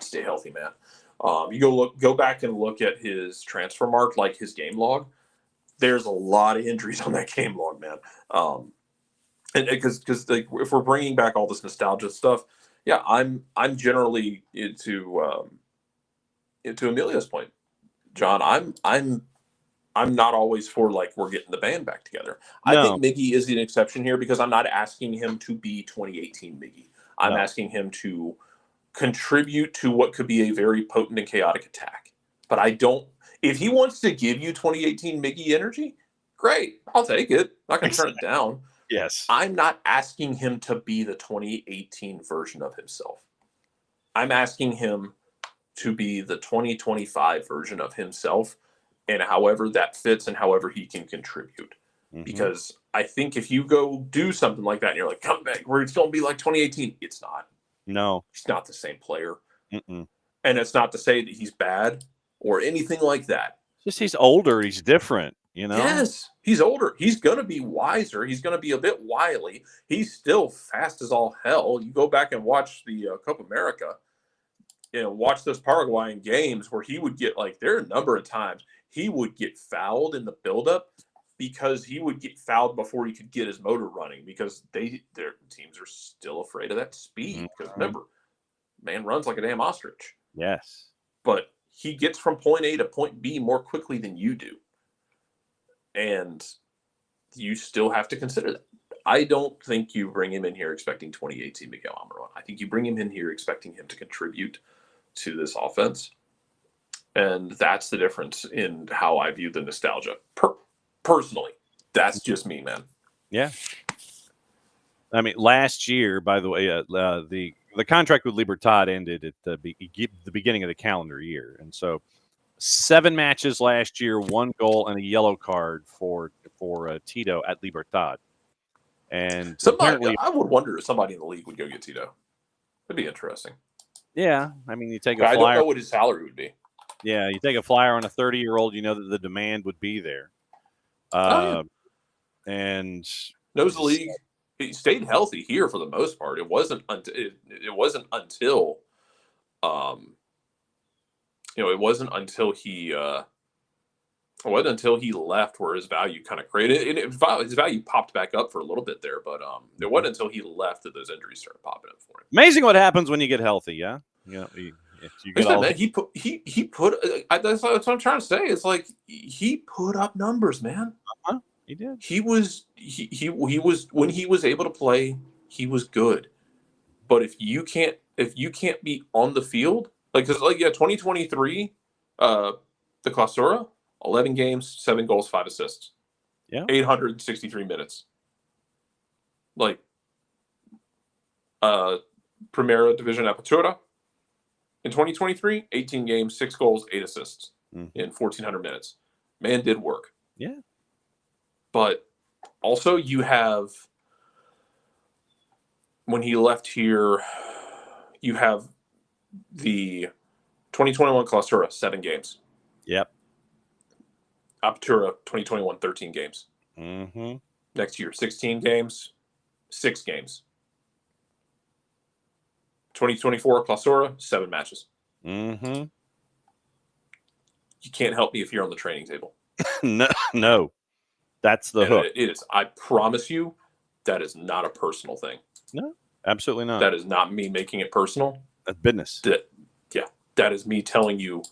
stay healthy, man. You go back and look at his transfer mark, like his game log. There's a lot of injuries on that game log, man. And because if we're bringing back all this nostalgia stuff, yeah, I'm generally into Emilio's point, John. I'm not always for we're getting the band back together. No. I think Miggy is an exception here because I'm not asking him to be 2018 Miggy. I'm asking him to contribute to what could be a very potent and chaotic attack. But I don't. If he wants to give you 2018 Miggy energy, great. I'll take it. I'm not going to turn it down. Yes. I'm not asking him to be the 2018 version of himself. I'm asking him to be the 2025 version of himself, and however that fits and however he can contribute. Because I think if you go do something like that and you're like, come back, it's going to be like 2018. It's not. No. He's not the same player. And it's not to say that he's bad or anything like that. Just he's older. He's different, Yes, he's older. He's going to be wiser. He's going to be a bit wily. He's still fast as all hell. You go back and watch the Copa America, watch those Paraguayan games where he would get, there are a number of times he would get fouled in the buildup because he would get fouled before he could get his motor running because their teams are still afraid of that speed. Because remember, man runs like a damn ostrich. Yes. But he gets from point A to point B more quickly than you do. And you still have to consider that. I don't think you bring him in here expecting 2018 Miguel Almiron. I think you bring him in here expecting him to contribute to this offense. And that's the difference in how I view the nostalgia. Personally, that's just me, man. Yeah. I mean, last year, by the way, the contract with Libertad ended at the beginning of the calendar year. And so 7 matches last year, 1 goal and a yellow card for Tito at Libertad. And apparently, I would wonder if somebody in the league would go get Tito. That'd be interesting. yeah, I mean, you take a I flyer. don't know what his salary would be. Yeah, you take a flyer on a 30-year-old, you know that the demand would be there. And knows the league. He stayed healthy here for the most part. It wasn't until he left where his value kind of created. And his value popped back up for a little bit there, but it wasn't until he left that those injuries started popping up for him. Amazing what happens when you get healthy. Yeah, you get all. Man, he put. That's what I'm trying to say. It's like he put up numbers, man. He did. He was when he was able to play, he was good. But if you can't be on the field, 2023, the Clausura, 11 games, 7 goals, 5 assists. Yeah. 863 minutes. Primera Division Apertura in 2023, 18 games, 6 goals, 8 assists in 1,400 minutes. Man did work. Yeah. But also you have, when he left here, you have the 2021 Clausura, 7 games. Yep. Apertura 2021, 13 games. Mm-hmm. Next year, 16 games, 6 games. 2024 Clausura, 7 matches. Mm-hmm. You can't help me if you're on the training table. No. That's the hook. It is. I promise you, that is not a personal thing. No, absolutely not. That is not me making it personal. That's business. That is me telling you,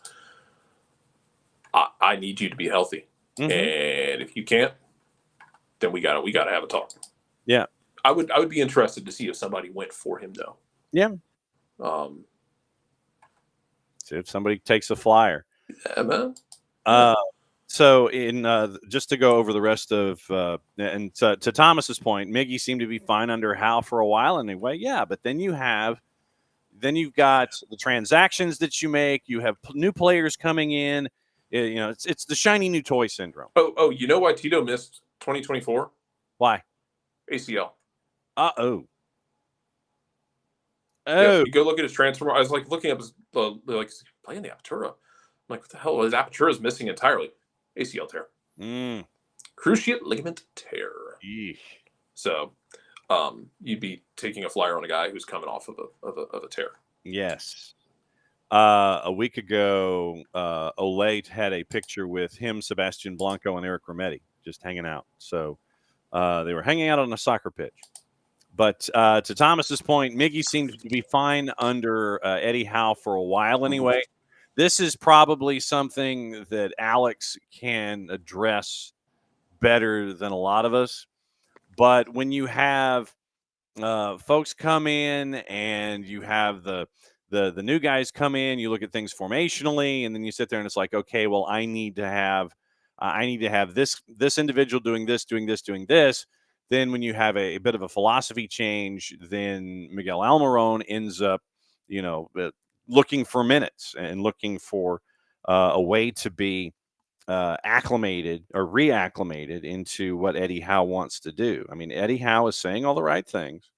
I need you to be healthy, and if you can't, then we gotta have a talk. Yeah, I would be interested to see if somebody went for him though. Yeah. See if somebody takes a flyer. Yeah, man. So in just to go over the rest of and to Thomas's point, Miggy seemed to be fine under Howe for a while anyway. Yeah, but then you've got the transactions that you make. You have new players coming in. It's the shiny new toy syndrome. Oh, you know why Tito missed 2024? Why? ACL. Oh. Yeah, you go look at his transfer. I was looking up his playing the Apertura. I'm like, what the hell? His Apertura is missing entirely. ACL tear. Cruciate ligament tear. Eesh. So, you'd be taking a flyer on a guy who's coming off of a tear. Yes. A week ago, Olay had a picture with him, Sebastian Blanco, and Eric Rometti just hanging out. So they were hanging out on a soccer pitch. But to Thomas's point, Miggy seemed to be fine under Eddie Howe for a while anyway. This is probably something that Alex can address better than a lot of us. But when you have folks come in and you have the new guys come in, you look at things formationally, and then you sit there and it's like, okay, well, I need to have this individual doing this. Then when you have a bit of a philosophy change, then Miguel Almiron ends up, looking for minutes and looking for a way to be acclimated or reacclimated into what Eddie Howe wants to do. I mean, Eddie Howe is saying all the right things,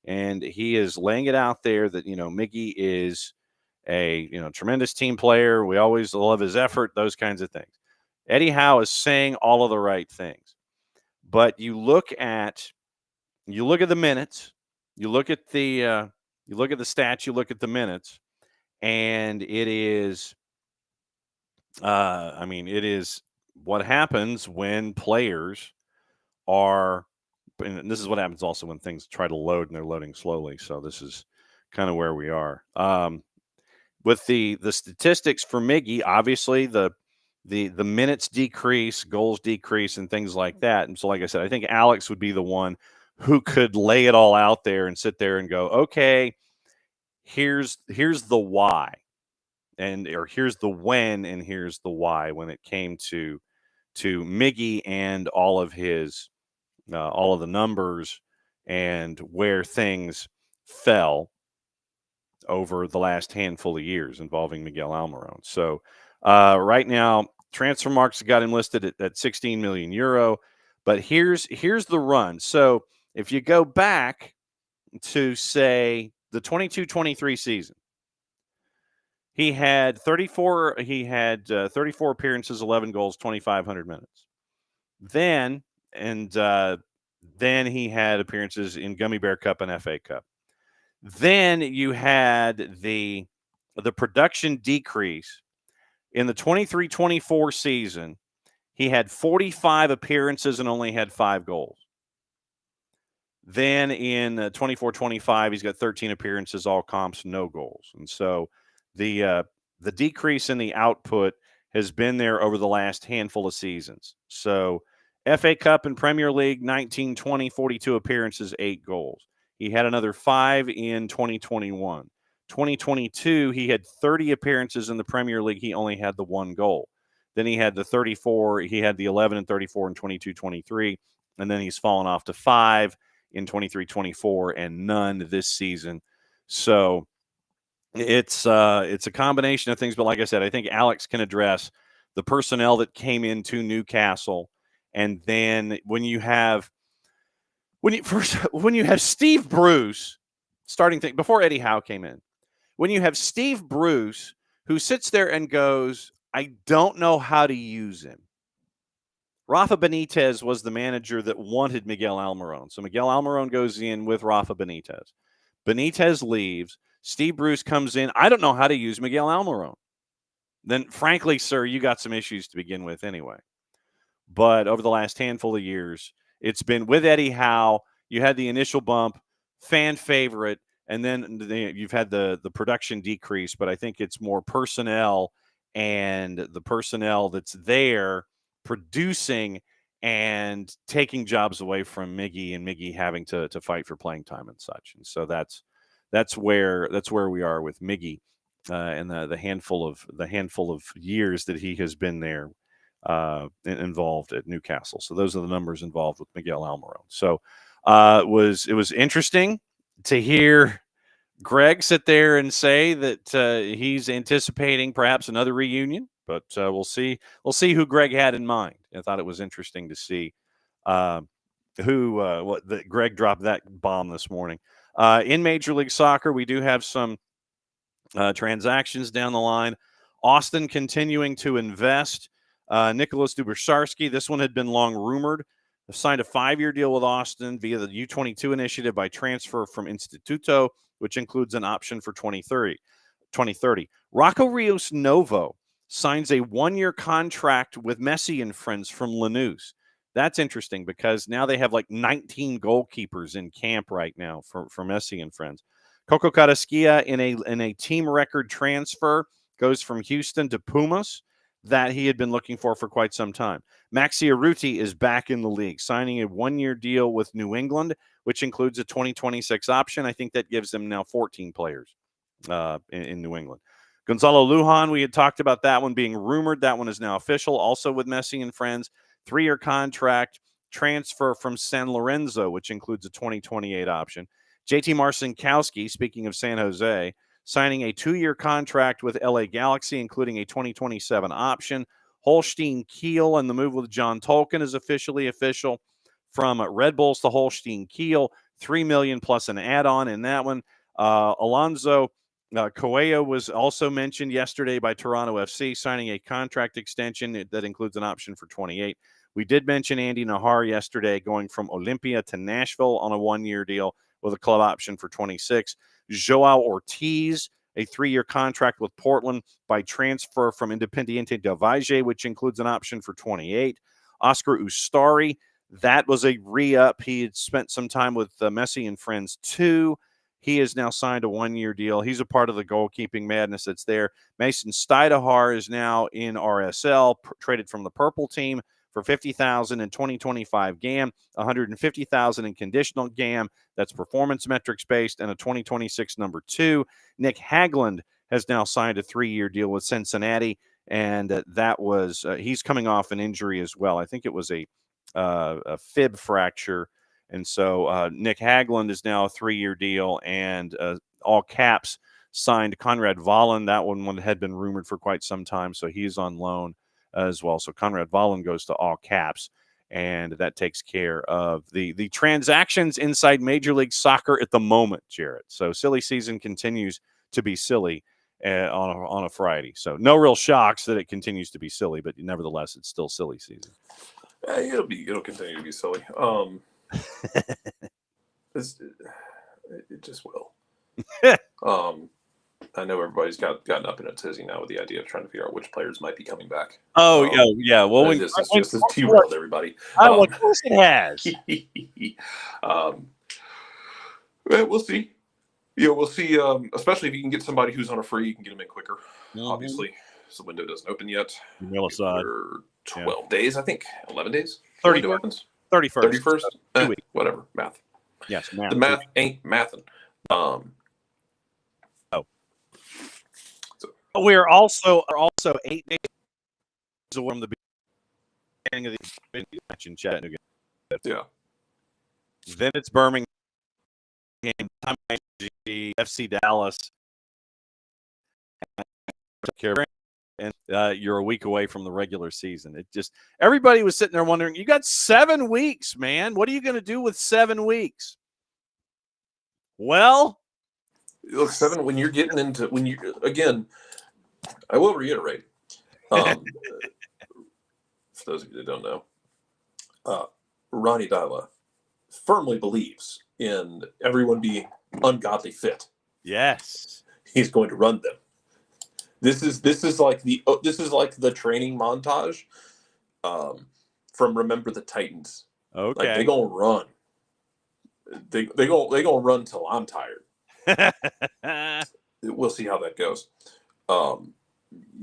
and he is laying it out there that, Miggy is a, tremendous team player. We always love his effort, those kinds of things. Eddie Howe is saying all of the right things, but you look at the minutes, you look at the stats, you look at the minutes, and it is, it is what happens when players are, and this is what happens also when things try to load and they're loading slowly. So this is kind of where we are. with the statistics for Miggy, obviously the minutes decrease, goals decrease, and things like that. And so, like I said, I think Alex would be the one who could lay it all out there and sit there and go, okay, here's the why, or here's the when, and here's the why when it came to Miggy and all of the numbers and where things fell over the last handful of years involving Miguel Almiron. So right now, transfer marks got him listed at 16 million euro. But here's the run. So if you go back to, say, the 22-23 season, he had 34 appearances, 11 goals, 2,500 minutes. Then he had appearances in Gummy Bear Cup and FA Cup. Then you had the production decrease. In the 23-24 season, he had 45 appearances and only had 5 goals. Then in 24-25, he's got 13 appearances, all comps, no goals. And so the decrease in the output has been there over the last handful of seasons. So FA Cup and Premier League, 19-20, 42 appearances, 8 goals. He had another 5 in 2021. 2022, he had 30 appearances in the Premier League. He only had the 1 goal. Then he had the 34. He had the 11 and 34 in 22-23. And then he's fallen off to 5 in 23-24 and none this season. So it's a combination of things. But like I said, I think Alex can address the personnel that came into Newcastle. And then when you have Steve Bruce starting thing before Eddie Howe came in, when you have Steve Bruce who sits there and goes, I don't know how to use him. Rafa Benitez was the manager that wanted Miguel Almiron. So Miguel Almiron goes in with Rafa Benitez. Benitez leaves. Steve Bruce comes in. I don't know how to use Miguel Almiron. Then, frankly, sir, you got some issues to begin with anyway. But over the last handful of years, it's been with Eddie Howe. You had the initial bump, fan favorite, and then you've had the production decrease. But I think it's more personnel and the personnel that's there producing and taking jobs away from Miggy, and Miggy having to fight for playing time and such. And so that's where we are with Miggy and the handful of years that he has been there involved at Newcastle. So those are the numbers involved with Miguel Almiron. So it was interesting to hear Greg sit there and say that he's anticipating perhaps another reunion, but we'll see who Greg had in mind. I thought it was interesting to see Greg dropped that bomb this morning. In Major League Soccer, we do have some transactions down the line. Austin continuing to invest. Nicholas Dubasharsky, this one had been long rumored, signed a 5-year deal with Austin via the U22 initiative by transfer from Instituto, which includes an option for 2030. Rocco Rios Novo signs a 1-year contract with Messi and friends from Lanús. That's interesting because now they have like 19 goalkeepers in camp right now for Messi and friends. Coco Carrasquilla in a team record transfer goes from Houston to Pumas that he had been looking for quite some time. Maxi Arruti is back in the league, signing a 1-year deal with New England, which includes a 2026 option. I think that gives them now 14 players in New England. Gonzalo Lujan, we had talked about that one being rumored. That one is now official, also with Messi and friends. 3-year contract, transfer from San Lorenzo, which includes a 2028 option. JT Marcinkowski, speaking of San Jose, signing a 2-year contract with LA Galaxy, including a 2027 option. Holstein Kiel and the move with John Tolkien is officially official. From Red Bulls to Holstein Kiel, $3 million plus an add-on in that one. Alonso Coelho was also mentioned yesterday by Toronto FC, signing a contract extension that includes an option for 28. We did mention Andy Nahar yesterday, going from Olympia to Nashville on a 1-year deal with a club option for 26. Joao Ortiz, a 3-year contract with Portland by transfer from Independiente del Valle, which includes an option for 28. Oscar Ustari, that was a re-up. He had spent some time with Messi and friends too. He has now signed a 1-year deal. He's a part of the goalkeeping madness that's there. Mason Steidehar is now in RSL, traded from the Purple team for $50,000 in 2025 GAM, $150,000 in conditional GAM. That's performance metrics based, and a 2026 number 2. Nick Hagland has now signed a 3-year deal with Cincinnati, and that was he's coming off an injury as well. I think it was a fib fracture. And so Nick Hagland is now a 3-year deal, and all caps signed Conrad Vollen. That one had been rumored for quite some time, so he's on loan as well. So Conrad Vollen goes to all caps, and that takes care of the transactions inside Major League Soccer at the moment, Jarrett. So silly season continues to be silly on a Friday. So no real shocks that it continues to be silly, but nevertheless, it's still silly season. It'll continue to be silly. It just will. I know everybody's gotten up in a tizzy now with the idea of trying to figure out which players might be coming back. Yeah. Well, this is just as T-world, everybody. Of course it has. We'll see. We'll see. Especially if you can get somebody who's on a free, you can get them in quicker. Mm-hmm. Obviously, so the window doesn't open yet. For 12 days, I think. 11 days. 30 opens. 31st. Whatever. Math. Yes, math. The math ain't mathin'. We're also 8 days away from the beginning of the match in Chattanooga. Yeah. Then it's Birmingham, FC Dallas, and you're a week away from the regular season. It just everybody was sitting there wondering, you got 7 weeks, man. What are you going to do with 7 weeks? Well, look, 7 when you're getting into again. I will reiterate, for those of you that don't know, Ronnie Dyla firmly believes in everyone being ungodly fit. Yes, he's going to run them. This is like the training montage from Remember the Titans. Okay, like they gonna run. They gonna run till I'm tired. We'll see how that goes.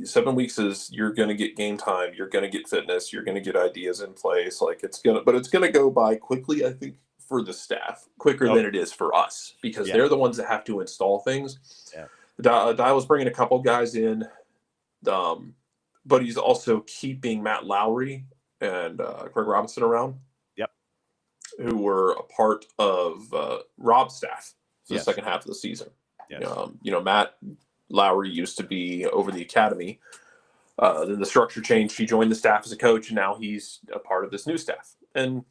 7 weeks is you're going to get game time, you're going to get fitness, you're going to get ideas in place. Like it's going to go by quickly, I think, for the staff, quicker than it is for us, because they're the ones that have to install things. Yeah. Dyla's bringing a couple guys in, but he's also keeping Matt Lowry and Greg Robinson around. Yep. Who were a part of Rob's staff for the second half of the season. Yes. Matt Lowry used to be over the academy. Then the structure changed. He joined the staff as a coach, and now he's a part of this new staff. And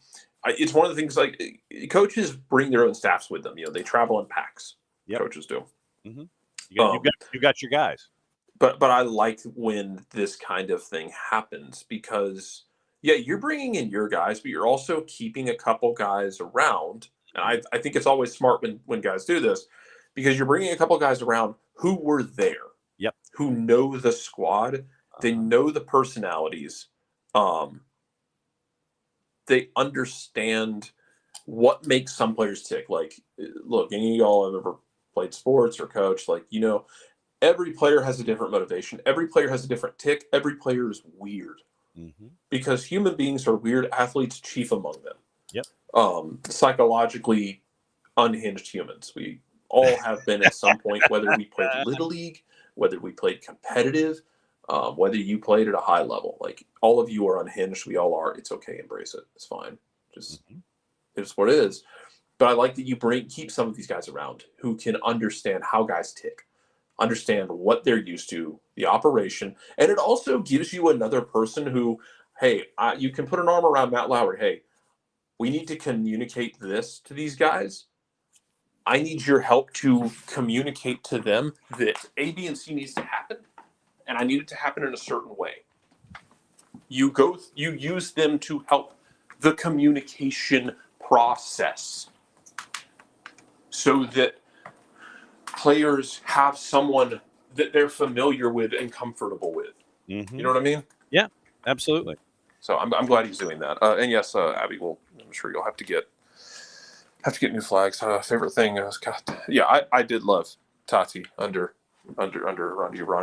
it's one of the things, like, coaches bring their own staffs with them. They travel in packs. Yep. Coaches do. Mm-hmm. You got your guys. But I like when this kind of thing happens because, you're bringing in your guys, but you're also keeping a couple guys around. And I think it's always smart when guys do this, because you're bringing a couple guys around who were there, who know the squad, they know the personalities, they understand what makes some players tick. Like, look, any of y'all have ever played sports or coached, every player has a different motivation. Every player has a different tick. Every player is weird because human beings are weird, athletes chief among them. Yep. Psychologically unhinged humans. We all have been at some point, whether we played Little League, whether we played competitive, whether you played at a high level. Like, all of you are unhinged. We all are. It's okay. Embrace it. It's fine. Just it's what it is. But I like that you keep some of these guys around who can understand how guys tick, understand what they're used to, the operation. And it also gives you another person who, hey, you can put an arm around Matt Lowry. Hey, we need to communicate this to these guys. I need your help to communicate to them that A, B, and C needs to happen, and I need it to happen in a certain way. You use them to help the communication process so that players have someone that they're familiar with and comfortable with. Mm-hmm. You know what I mean? Yeah, absolutely. So I'm glad he's doing that. And yes, Abby, I'm sure you'll have to get Have to get new flags. Favorite thing is, God, yeah, I did love Tati under Ronnie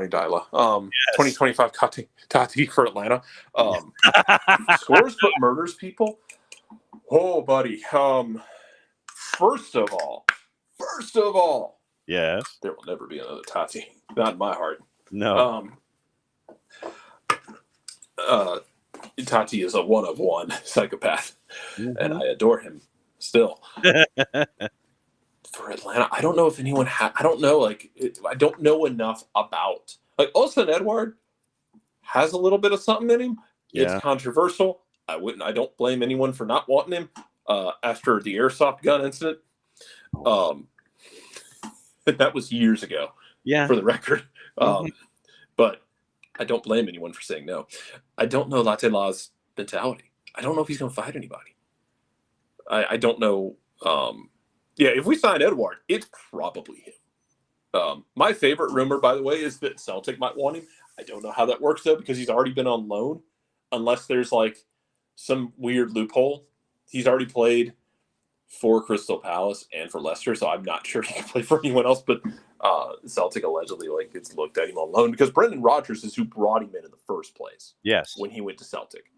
Dyla. 2025 Tati for Atlanta. Scores but murders people. Oh, buddy. First of all, Yes. there will never be another Tati. Not in my heart. No. Tati is a one of one psychopath, and Mhm. I adore him still. For Atlanta, I don't know if anyone I don't know, I don't know enough about, like, Austin Edward has a little bit of something in him. It's Yeah. controversial. I don't blame anyone for not wanting him after the airsoft gun incident. That was years ago, Yeah. for the record. Mhm. But I don't blame anyone for saying no. I don't know Latte Law's mentality. I don't know if he's going to fight anybody. I don't know. Yeah, if we sign Edward, it's probably him. My favorite rumor, by the way, is that Celtic might want him. I don't know how that works, though, because he's already been on loan, unless there's like some weird loophole. He's already played for Crystal Palace and for Leicester, so I'm not sure he can play for anyone else. But Celtic allegedly it's looked at him on loan because Brendan Rodgers is who brought him in the first place. Yes. When he went to Celtic,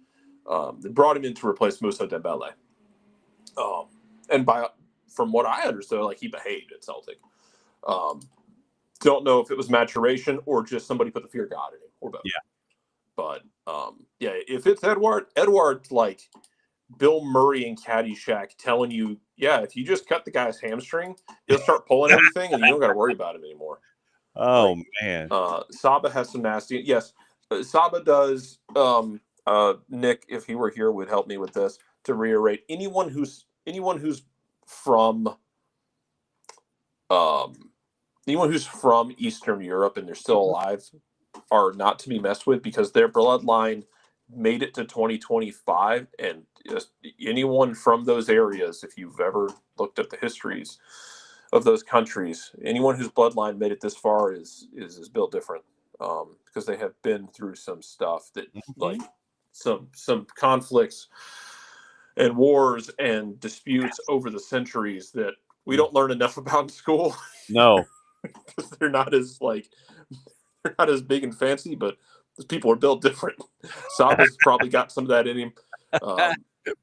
they brought him in to replace Moussa Dembele. And from what I understood, he behaved at Celtic. Don't know if it was maturation or just somebody put the fear of God in him or both. Yeah. But if it's Edward's like Bill Murray and Caddyshack telling you, yeah, if you just cut the guy's hamstring, he'll start pulling everything, and you don't got to worry about him anymore. Oh, man. Saba has some nasty. Yes, Saba does. Nick, if he were here, would help me with this to reiterate. Anyone who's from Eastern Europe and they're still alive are not to be messed with because their bloodline made it to 2025, and just anyone from those areas, if you've ever looked at the histories of those countries, anyone whose bloodline made it this far is built different, because they have been through some stuff that like some conflicts and wars and disputes over the centuries that we don't learn enough about in school. No. Because they're not as big and fancy, but those people are built different. Saba's probably got some of that in him.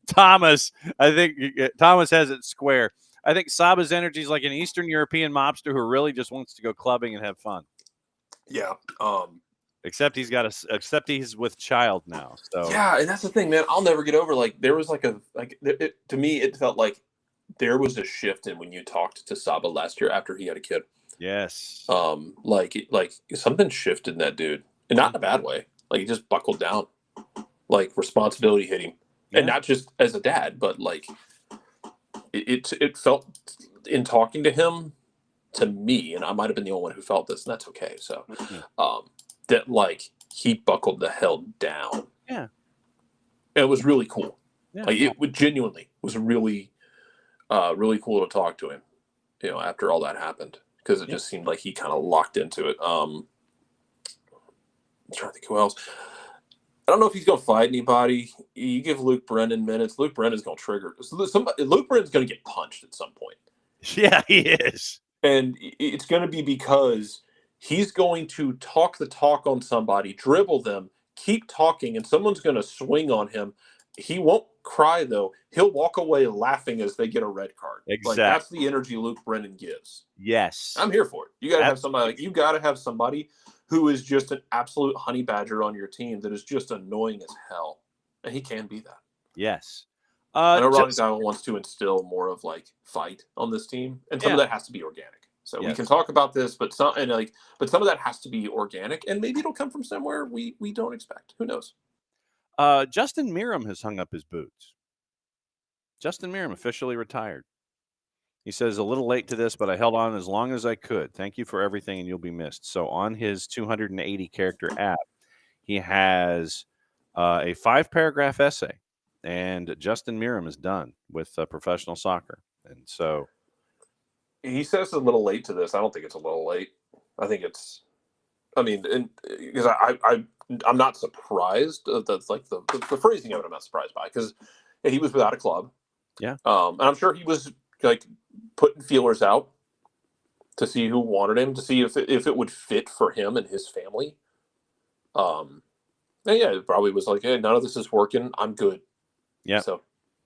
Thomas, I think Thomas has it square. I think Saba's energy is like an Eastern European mobster who really just wants to go clubbing and have fun. Yeah. Except he's with child now. So yeah, and that's the thing, man. I'll never get over. There was to me, it felt like there was a shift in when you talked to Saba last year after he had a kid. Yes. Something shifted in that dude, and not in a bad way. He just buckled down. Responsibility hit him, and not just as a dad, but it felt in talking to him, to me, and I might have been the only one who felt this, and that's okay. So, that he buckled the hell down. Yeah, and it was really cool. Yeah, it genuinely was really, really cool to talk to him. After all that happened. Because it just seemed like he kind of locked into it. I'm trying to think who else. I don't know if he's going to fight anybody. You give Luke Brennan minutes. Luke Brennan's going to trigger. Luke Brennan's going to get punched at some point. Yeah, he is. And it's going to be because he's going to talk the talk on somebody, dribble them, keep talking, and someone's going to swing on him. He won't cry, though. He'll walk away laughing as they get a red card. Exactly. That's the energy Luke Brennan gives. Yes. I'm here for it. You got to have somebody. You got to have somebody who is just an absolute honey badger on your team that is just annoying as hell, and he can be that. Yes. I know Ronnie Dyla wants to instill more of fight on this team, and some of that has to be organic. So we can talk about this, but some of that has to be organic, and maybe it'll come from somewhere we don't expect. Who knows? Justin Meram has hung up his boots. Justin Meram officially retired. He says, a little late to this, but I held on as long as I could. Thank you for everything, and you'll be missed. So on his 280-character app, he has a 5-paragraph essay, and Justin Meram is done with professional soccer. And so he says a little late to this. I don't think it's a little late. I think it's. I mean, because I'm not surprised. That's the phrasing of it. I'm not surprised by because he was without a club. Yeah. And I'm sure he was like putting feelers out to see who wanted him, to see if it would fit for him and his family. And yeah, it probably was like, hey, none of this is working. I'm good. Yeah. So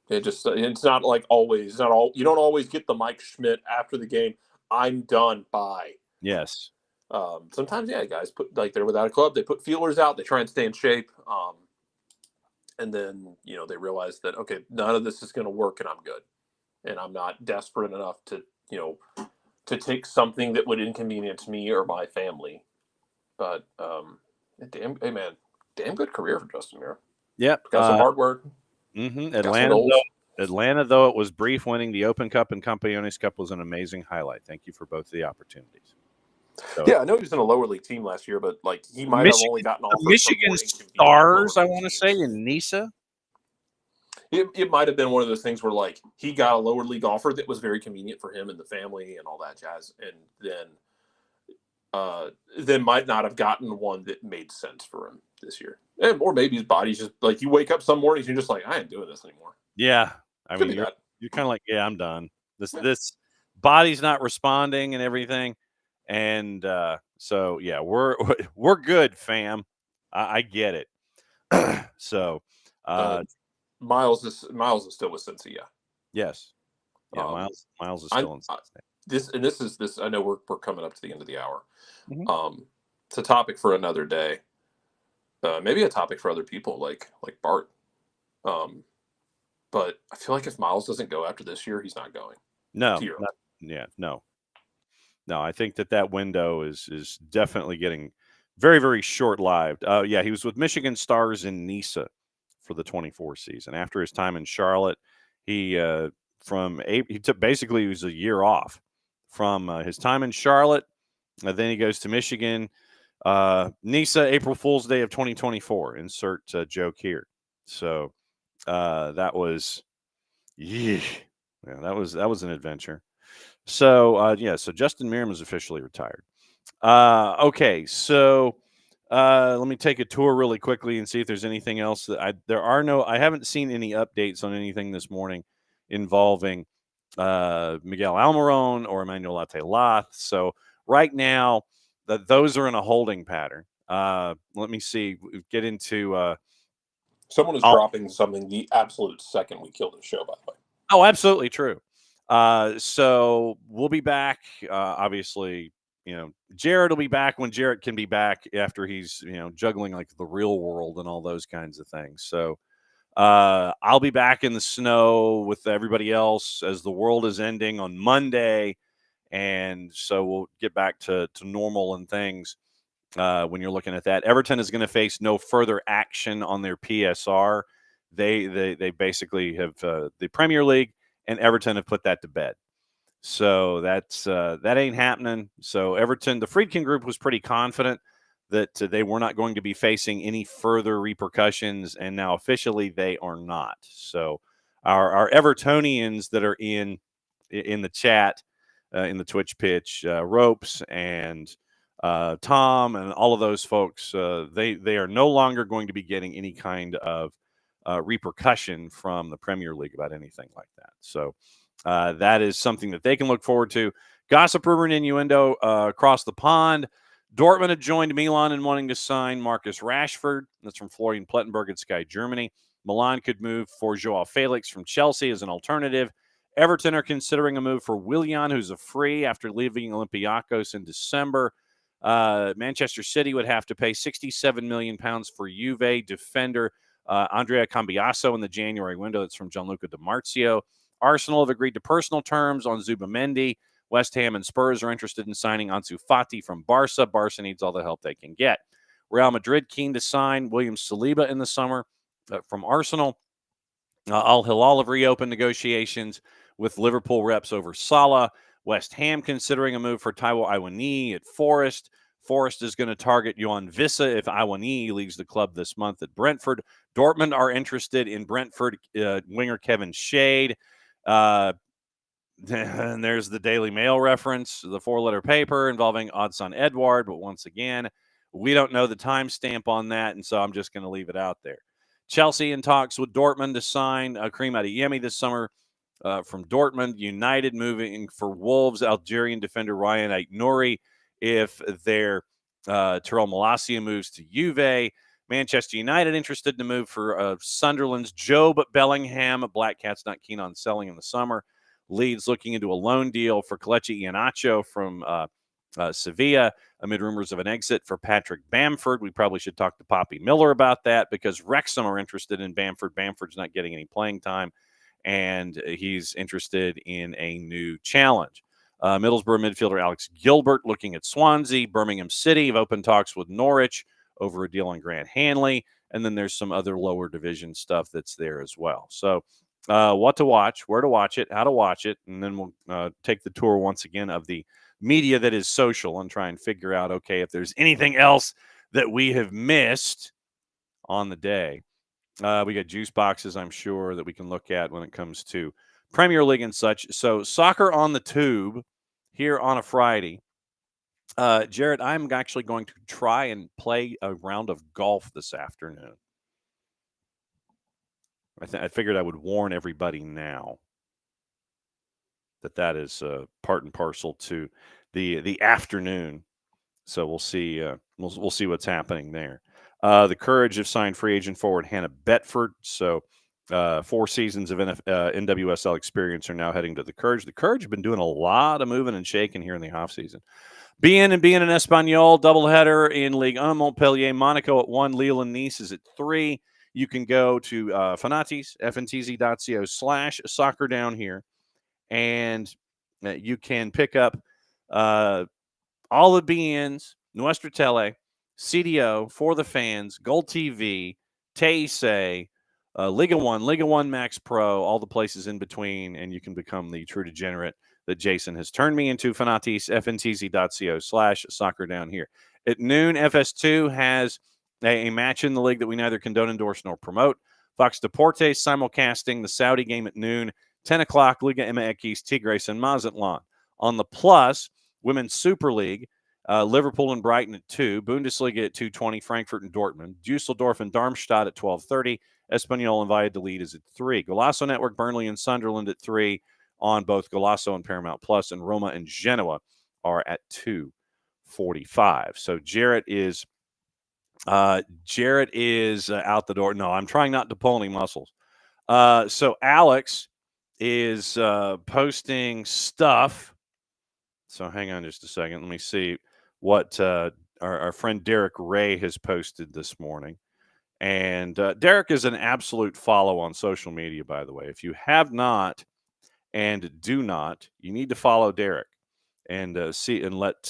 it's not like always. It's not all. You don't always get the Mike Schmidt after the game. I'm done. Bye. Yes. Sometimes, yeah, guys put like they're without a club. They put feelers out. They try and stay in shape. And then they realize that okay, none of this is going to work, and I'm good, and I'm not desperate enough to to take something that would inconvenience me or my family. But damn good career for Justin Mira. Yep. Got some hard work. Atlanta, though it was brief, winning the Open Cup and Campeones Cup was an amazing highlight. Thank you for both the opportunities. So, yeah, I know he was in a lower league team last year, but like he might have only gotten offers Michigan Stars, I want to say, in Nisa. It might have been one of those things where like he got a lower league offer that was very convenient for him and the family and all that jazz, and then might not have gotten one that made sense for him this year. Or maybe his body's just like you wake up some mornings and you're just like, I ain't doing this anymore. Yeah. I mean, you're kind of like, yeah, I'm done. This body's not responding and everything. And so, yeah, we're good, fam. I get it. So Miles is still with Cincy, yeah. Yes. Yeah, Miles is still in Cincinnati. This I know we're coming up to the end of the hour. Mm-hmm. It's a topic for another day. Maybe a topic for other people like Bart. But I feel like if Miles doesn't go after this year, he's not going. No. No, I think that window is definitely getting very, very short-lived. Yeah, he was with Michigan Stars in Nisa for the 24 season. After his time in Charlotte, he took basically he was a year off from his time in Charlotte. Then he goes to Michigan. Nisa, April Fool's Day of 2024. Insert joke here. So that was, yeah, that was an adventure. So so Justin Meram is officially retired. Okay, so let me take a tour really quickly and see if there's anything else that I haven't seen any updates on anything this morning involving Miguel Almiron or Emmanuel ATLUTD. So right now, those are in a holding pattern. Let me see. Get into. Someone is dropping something the absolute second we kill the show, by the way. Oh, absolutely true. So we'll be back. Obviously, Jared will be back when Jared can be back after he's, juggling like the real world and all those kinds of things. So I'll be back in the snow with everybody else as the world is ending on Monday. And so we'll get back to normal and things when you're looking at that. Everton is going to face no further action on their PSR. They basically have the Premier League and Everton have put that to bed. So that ain't happening. So Everton, the Friedkin group was pretty confident that they were not going to be facing any further repercussions, and now officially they are not. So our Evertonians that are in the chat, in the Twitch pitch, Ropes and Tom and all of those folks, they are no longer going to be getting any kind of repercussion from the Premier League about anything like that. So that is something that they can look forward to. Gossip, rumor, and innuendo across the pond. Dortmund had joined Milan in wanting to sign Marcus Rashford. That's from Florian Plettenberg at Sky Germany. Milan could move for Joao Felix from Chelsea as an alternative. Everton are considering a move for Willian, who's a free after leaving Olympiacos in December. Manchester City would have to pay £67 million for Juve defender Andrea Cambiaso in the January window. That's from Gianluca Di Marzio. Arsenal have agreed to personal terms on Zubamendi. West Ham and Spurs are interested in signing Ansu Fati from Barca. Barca needs all the help they can get. Real Madrid keen to sign William Saliba in the summer from Arsenal. Al Hilal have reopened negotiations with Liverpool reps over Salah. West Ham considering a move for Taiwo Iwani at Forest. Forest is going to target Johan Vissa if Iwani leaves the club this month at Brentford. Dortmund are interested in Brentford winger Kevin Shade. And there's the Daily Mail reference, the four-letter paper involving Odsonne Edouard. But once again, we don't know the timestamp on that, and so I'm just going to leave it out there. Chelsea in talks with Dortmund to sign Karim Adeyemi this summer. from Dortmund. United moving for Wolves, Algerian defender Ryan Aït-Nouri. If their Terrell Malacia moves to Juve. Manchester United interested to move for Sunderland's Job Bellingham. Black Cat's not keen on selling in the summer. Leeds looking into a loan deal for Kelechi Iheanacho from Sevilla, amid rumors of an exit for Patrick Bamford. We probably should talk to Poppy Miller about that because Wrexham are interested in Bamford. Bamford's not getting any playing time, and he's interested in a new challenge. Middlesbrough midfielder Alex Gilbert looking at Swansea. Birmingham City have opened talks with Norwich over a deal on Grant Hanley. And then there's some other lower division stuff that's there as well. So what to watch, where to watch it, how to watch it. And then we'll take the tour once again of the media that is social and try and figure out, okay, if there's anything else that we have missed on the day. We got juice boxes, I'm sure, that we can look at when it comes to Premier League and such. So soccer on the tube here on a Friday. Jared, I'm actually going to try and play a round of golf this afternoon. I figured I would warn everybody now that is part and parcel to the afternoon. So we'll see. We'll see what's happening there. The Courage have signed free agent forward Hannah Betford. So 4 seasons of NWSL experience are now heading to the Courage. The Courage have been doing a lot of moving and shaking here in the offseason. Bien and Español, doubleheader in Ligue 1, Montpellier, Monaco at 1, Lille and Nice is at 3. You can go to Fanatis, fntz.co/soccer down here, and you can pick up all the BNs, Nuestra Tele, CDO, For the Fans, Gold TV, Teisei, Liga 1, Liga 1 Max Pro, all the places in between, and you can become the true degenerate that Jason has turned me into. Fanatis, fntz.co/soccer down here. At noon, FS2 has a match in the league that we neither condone, endorse, nor promote. Fox Deportes simulcasting the Saudi game at noon. 10 o'clock, Liga MX, Tigres and Mazatlan. On the Plus, Women's Super League, Liverpool and Brighton at 2. Bundesliga at 2:20, Frankfurt and Dortmund. Dusseldorf and Darmstadt at 12:30. Espanyol and Valladolid is at 3. Golasso Network, Burnley and Sunderland at 3 on both Golasso and Paramount Plus, and Roma and Genoa are at 2:45. So Jarrett is out the door. No, I'm trying not to pull any muscles. So Alex is posting stuff. So hang on just a second. Let me see what our friend Derek Ray has posted this morning. And Derek is an absolute follow on social media, by the way. If you have not and do not, you need to follow Derek and see and let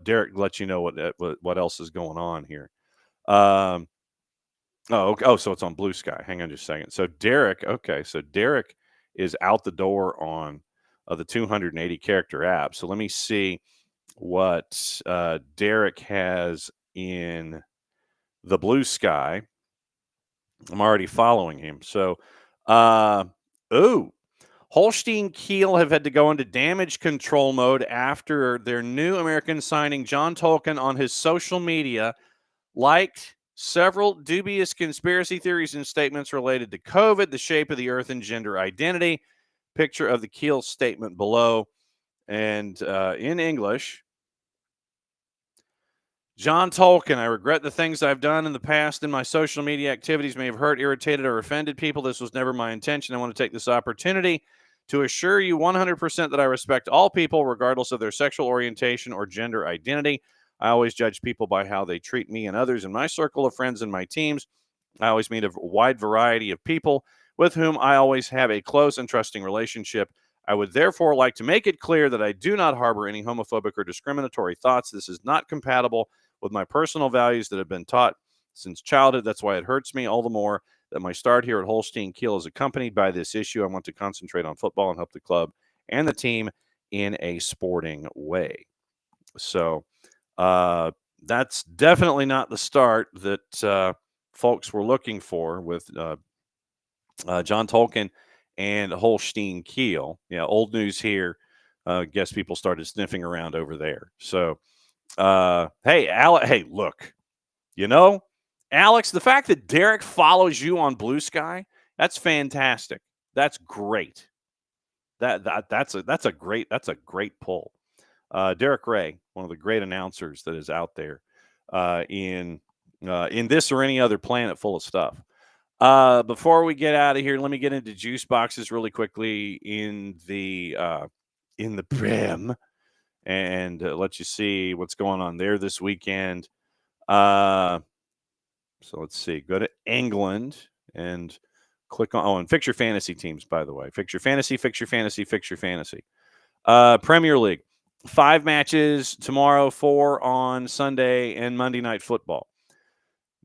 Derek let you know what else is going on here. So it's on Blue Sky. Hang on just a second. So Derek is out the door on the 280 character app. So let me see what Derek has in the Blue Sky. I'm already following him. So, Holstein Kiel have had to go into damage control mode after their new American signing, John Tolkien, on his social media, liked several dubious conspiracy theories and statements related to COVID, the shape of the earth, and gender identity. Picture of the Kiel statement below. And in English, John Tolkien, I regret the things I've done in the past, and my social media activities may have hurt, irritated, or offended people. This was never my intention. I want to take this opportunity to assure you 100% that I respect all people, regardless of their sexual orientation or gender identity. I always judge people by how they treat me and others in my circle of friends and my teams. I always meet a wide variety of people with whom I always have a close and trusting relationship. I would therefore like to make it clear that I do not harbor any homophobic or discriminatory thoughts. This is not compatible with my personal values that have been taught since childhood. That's why it hurts me all the more that my start here at Holstein Kiel is accompanied by this issue. I want to concentrate on football and help the club and the team in a sporting way. So that's definitely not the start that folks were looking for with John Tolkien and Holstein Kiel. Yeah, old news here. Guess people started sniffing around over there. So, hey, look, Alex, the fact that Derek follows you on Blue Sky, that's fantastic. That's great. That's a great pull. Derek Ray, one of the great announcers that is out there in this or any other planet full of stuff. Before we get out of here, let me get into juice boxes really quickly in the Prem and let you see what's going on there this weekend. So let's see. Go to England and click on. Oh, and fix your fantasy teams, by the way. Fix your fantasy. Premier League. 5 matches tomorrow, 4 on Sunday, and Monday Night Football.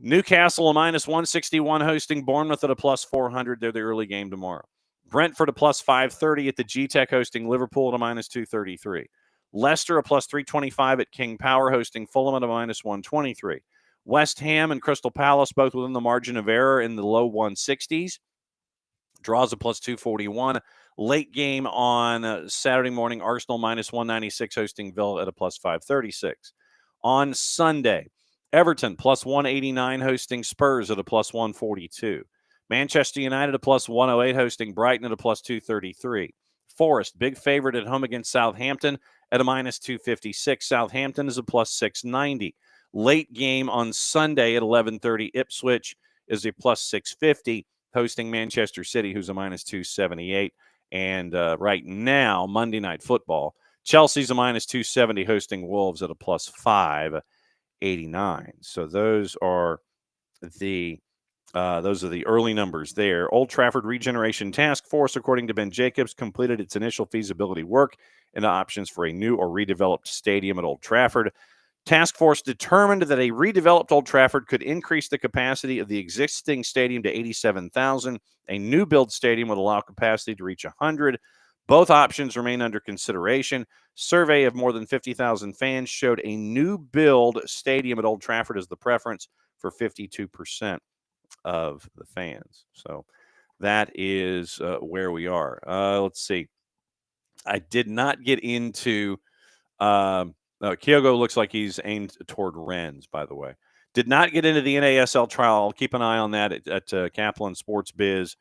Newcastle a -161 hosting Bournemouth at a +400. They're the early game tomorrow. Brentford a +530 at the G-Tech hosting Liverpool at a -233. Leicester a +325 at King Power hosting Fulham at a -123. West Ham and Crystal Palace both within the margin of error in the low 160s. Draws a +241. Late game on Saturday morning, Arsenal -196 hosting Villa at a +536. On Sunday, Everton +189 hosting Spurs at a +142. Manchester United a +108 hosting Brighton at a +233. Forest, big favorite at home against Southampton at a -256. Southampton is a +690. Late game on Sunday at 11:30, Ipswich is a +650 hosting Manchester City, who's a -278. And right now, Monday Night Football, Chelsea's a -270 hosting Wolves at a +589. So those are the early numbers there. Old Trafford Regeneration Task Force, according to Ben Jacobs, completed its initial feasibility work and options for a new or redeveloped stadium at Old Trafford. Task Force determined that a redeveloped Old Trafford could increase the capacity of the existing stadium to 87,000. A new build stadium would allow capacity to reach 100. Both options remain under consideration. Survey of more than 50,000 fans showed a new build stadium at Old Trafford as the preference for 52% of the fans. So that is where we are. Let's see. I did not get into Kyogo looks like he's aimed toward Rennes, by the way. Did not get into the NASL trial. I'll keep an eye on that at Kaplan Sports Biz.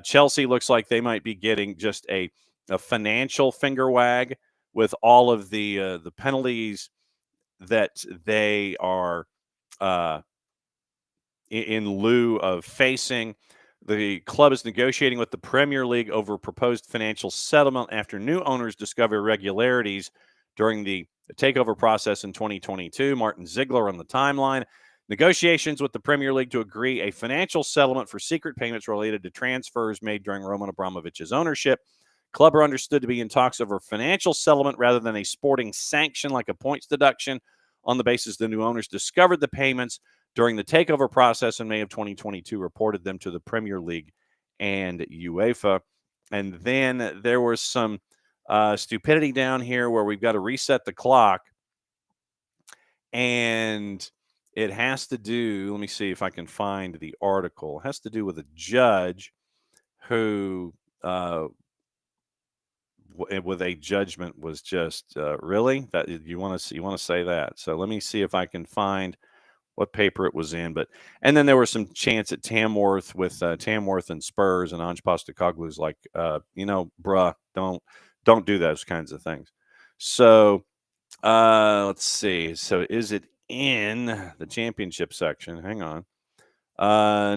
Chelsea looks like they might be getting just a financial finger wag with all of the penalties that they are in lieu of facing. The club is negotiating with the Premier League over proposed financial settlement after new owners discover irregularities during the takeover process in 2022. Martin Ziegler on the timeline. Negotiations with the Premier League to agree a financial settlement for secret payments related to transfers made during Roman Abramovich's ownership. Club are understood to be in talks over financial settlement rather than a sporting sanction like a points deduction on the basis the new owners discovered the payments during the takeover process in May of 2022, reported them to the Premier League and UEFA. And then there was some stupidity down here where we've got to reset the clock. And it has to do, let me see if I can find the article. It has to do with a judge who, with a judgment, was just really that you want to say that. So let me see if I can find what paper it was in. And then there was some chants at Tamworth with Tamworth and Spurs, and Ange Postecoglou's like, bruh, don't do those kinds of things. So let's see. So is it in the championship section? Hang on.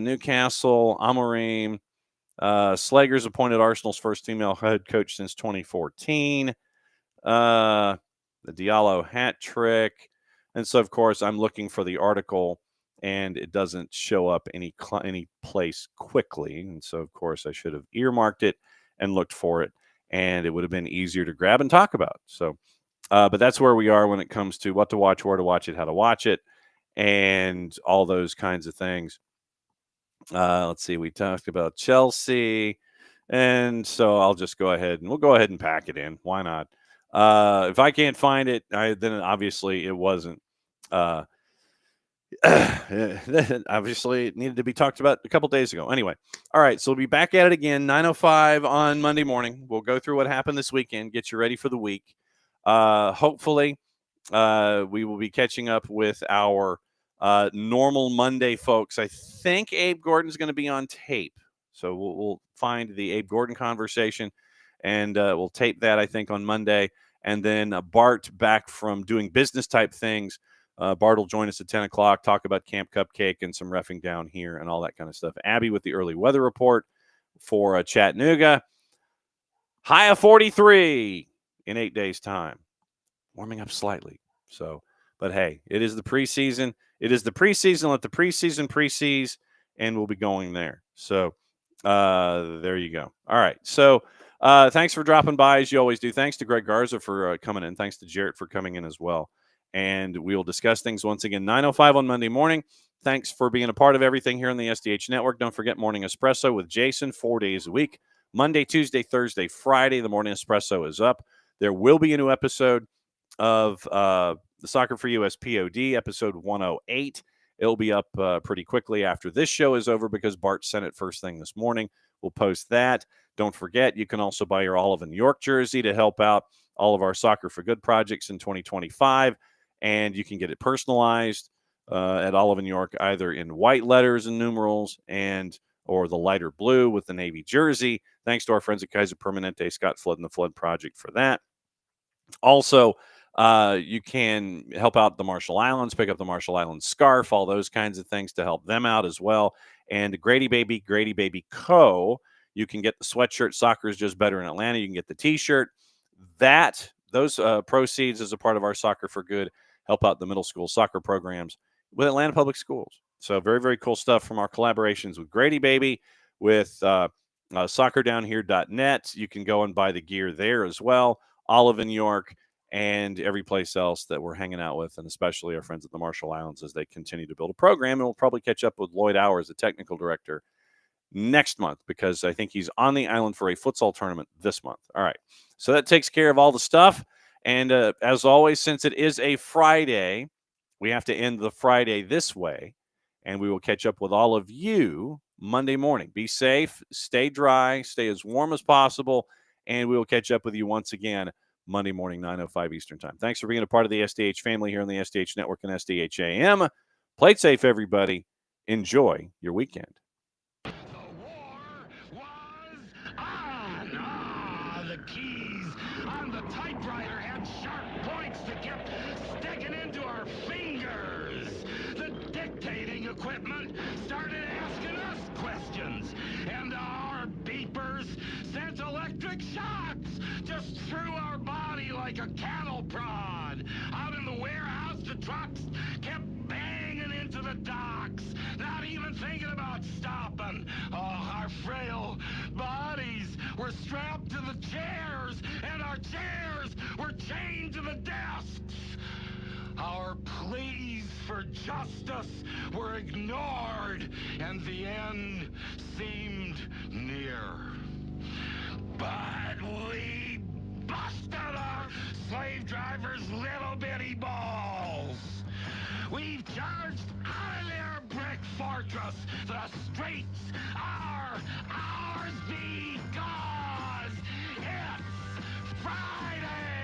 Newcastle, Amorim, Slager's appointed Arsenal's first female head coach since 2014. The Diallo hat trick. And so, of course, I'm looking for the article, and it doesn't show up any place quickly. And so, of course, I should have earmarked it and looked for it, and it would have been easier to grab and talk about. So, but that's where we are when it comes to what to watch, where to watch it, how to watch it, and all those kinds of things. Let's see. We talked about Chelsea, and so I'll just go ahead and we'll go ahead and pack it in. Why not? If I can't find it, then obviously it wasn't. Obviously, it needed to be talked about a couple days ago. Anyway, all right. So we'll be back at it again, 9:05 on Monday morning. We'll go through what happened this weekend, get you ready for the week. Hopefully, we will be catching up with our normal Monday folks. I think Abe Gordon's going to be on tape, so we'll find the Abe Gordon conversation and we'll tape that, I think, on Monday. And then Bart back from doing business type things. Bart will join us at 10 o'clock, talk about Camp Cupcake and some reffing down here and all that kind of stuff. Abby with the early weather report for Chattanooga. High of 43 in 8 days' time. Warming up slightly. So, but hey, it is the preseason. It is the preseason. Let the preseason, and we'll be going there. So, there you go. All right. So, thanks for dropping by as you always do. Thanks to Greg Garza for coming in. Thanks to Jarrett for coming in as well. And we will discuss things once again 9:05 on Monday morning. Thanks for being a part of everything here on the SDH Network. Don't forget Morning Espresso with Jason 4 days a week. Monday, Tuesday, Thursday, Friday. The Morning Espresso is up. There will be a new episode of the Soccer for US POD, episode 108. It'll be up pretty quickly after this show is over because Bart sent it first thing this morning. We'll post that. Don't forget, you can also buy your Olive and York jersey to help out all of our Soccer for Good projects in 2025. And you can get it personalized at Olive and York, either in white letters and numerals or the lighter blue with the navy jersey. Thanks to our friends at Kaiser Permanente, Scott Flood and the Flood Project for that. Also, you can help out the Marshall Islands, pick up the Marshall Islands scarf, all those kinds of things to help them out as well. And Grady Baby Co. You can get the sweatshirt. Soccer is just better in Atlanta. You can get the T-shirt. Those proceeds as a part of our Soccer for Good help out the middle school soccer programs with Atlanta Public Schools. So very, very cool stuff from our collaborations with Grady Baby, with soccerdownhere.net. You can go and buy the gear there as well. Olive and York, and every place else that we're hanging out with, and especially our friends at the Marshall Islands as they continue to build a program. And we'll probably catch up with Lloyd Hours, the technical director, next month because I think he's on the island for a futsal tournament this month. All right. So that takes care of all the stuff. And as always, since it is a Friday, we have to end the Friday this way. And we will catch up with all of you Monday morning. Be safe, stay dry, stay as warm as possible. And we will catch up with you once again Monday morning, 9:05 Eastern Time. Thanks for being a part of the SDH family here on the SDH Network and SDH AM. Play it safe, everybody. Enjoy your weekend. The war was on. The keys on the typewriter had sharp points that kept sticking into our fingers. The dictating equipment started asking us questions, and our beepers sent electric shocks just through our body like a cattle prod. Out in the warehouse, the trucks kept banging into the docks, not even thinking about stopping. Oh, our frail bodies were strapped to the chairs, and our chairs were chained to the desks. Our pleas for justice were ignored, and the end seemed near. But we busted our slave drivers' little bitty balls. We've charged out of their brick fortress. The streets are ours because it's Friday.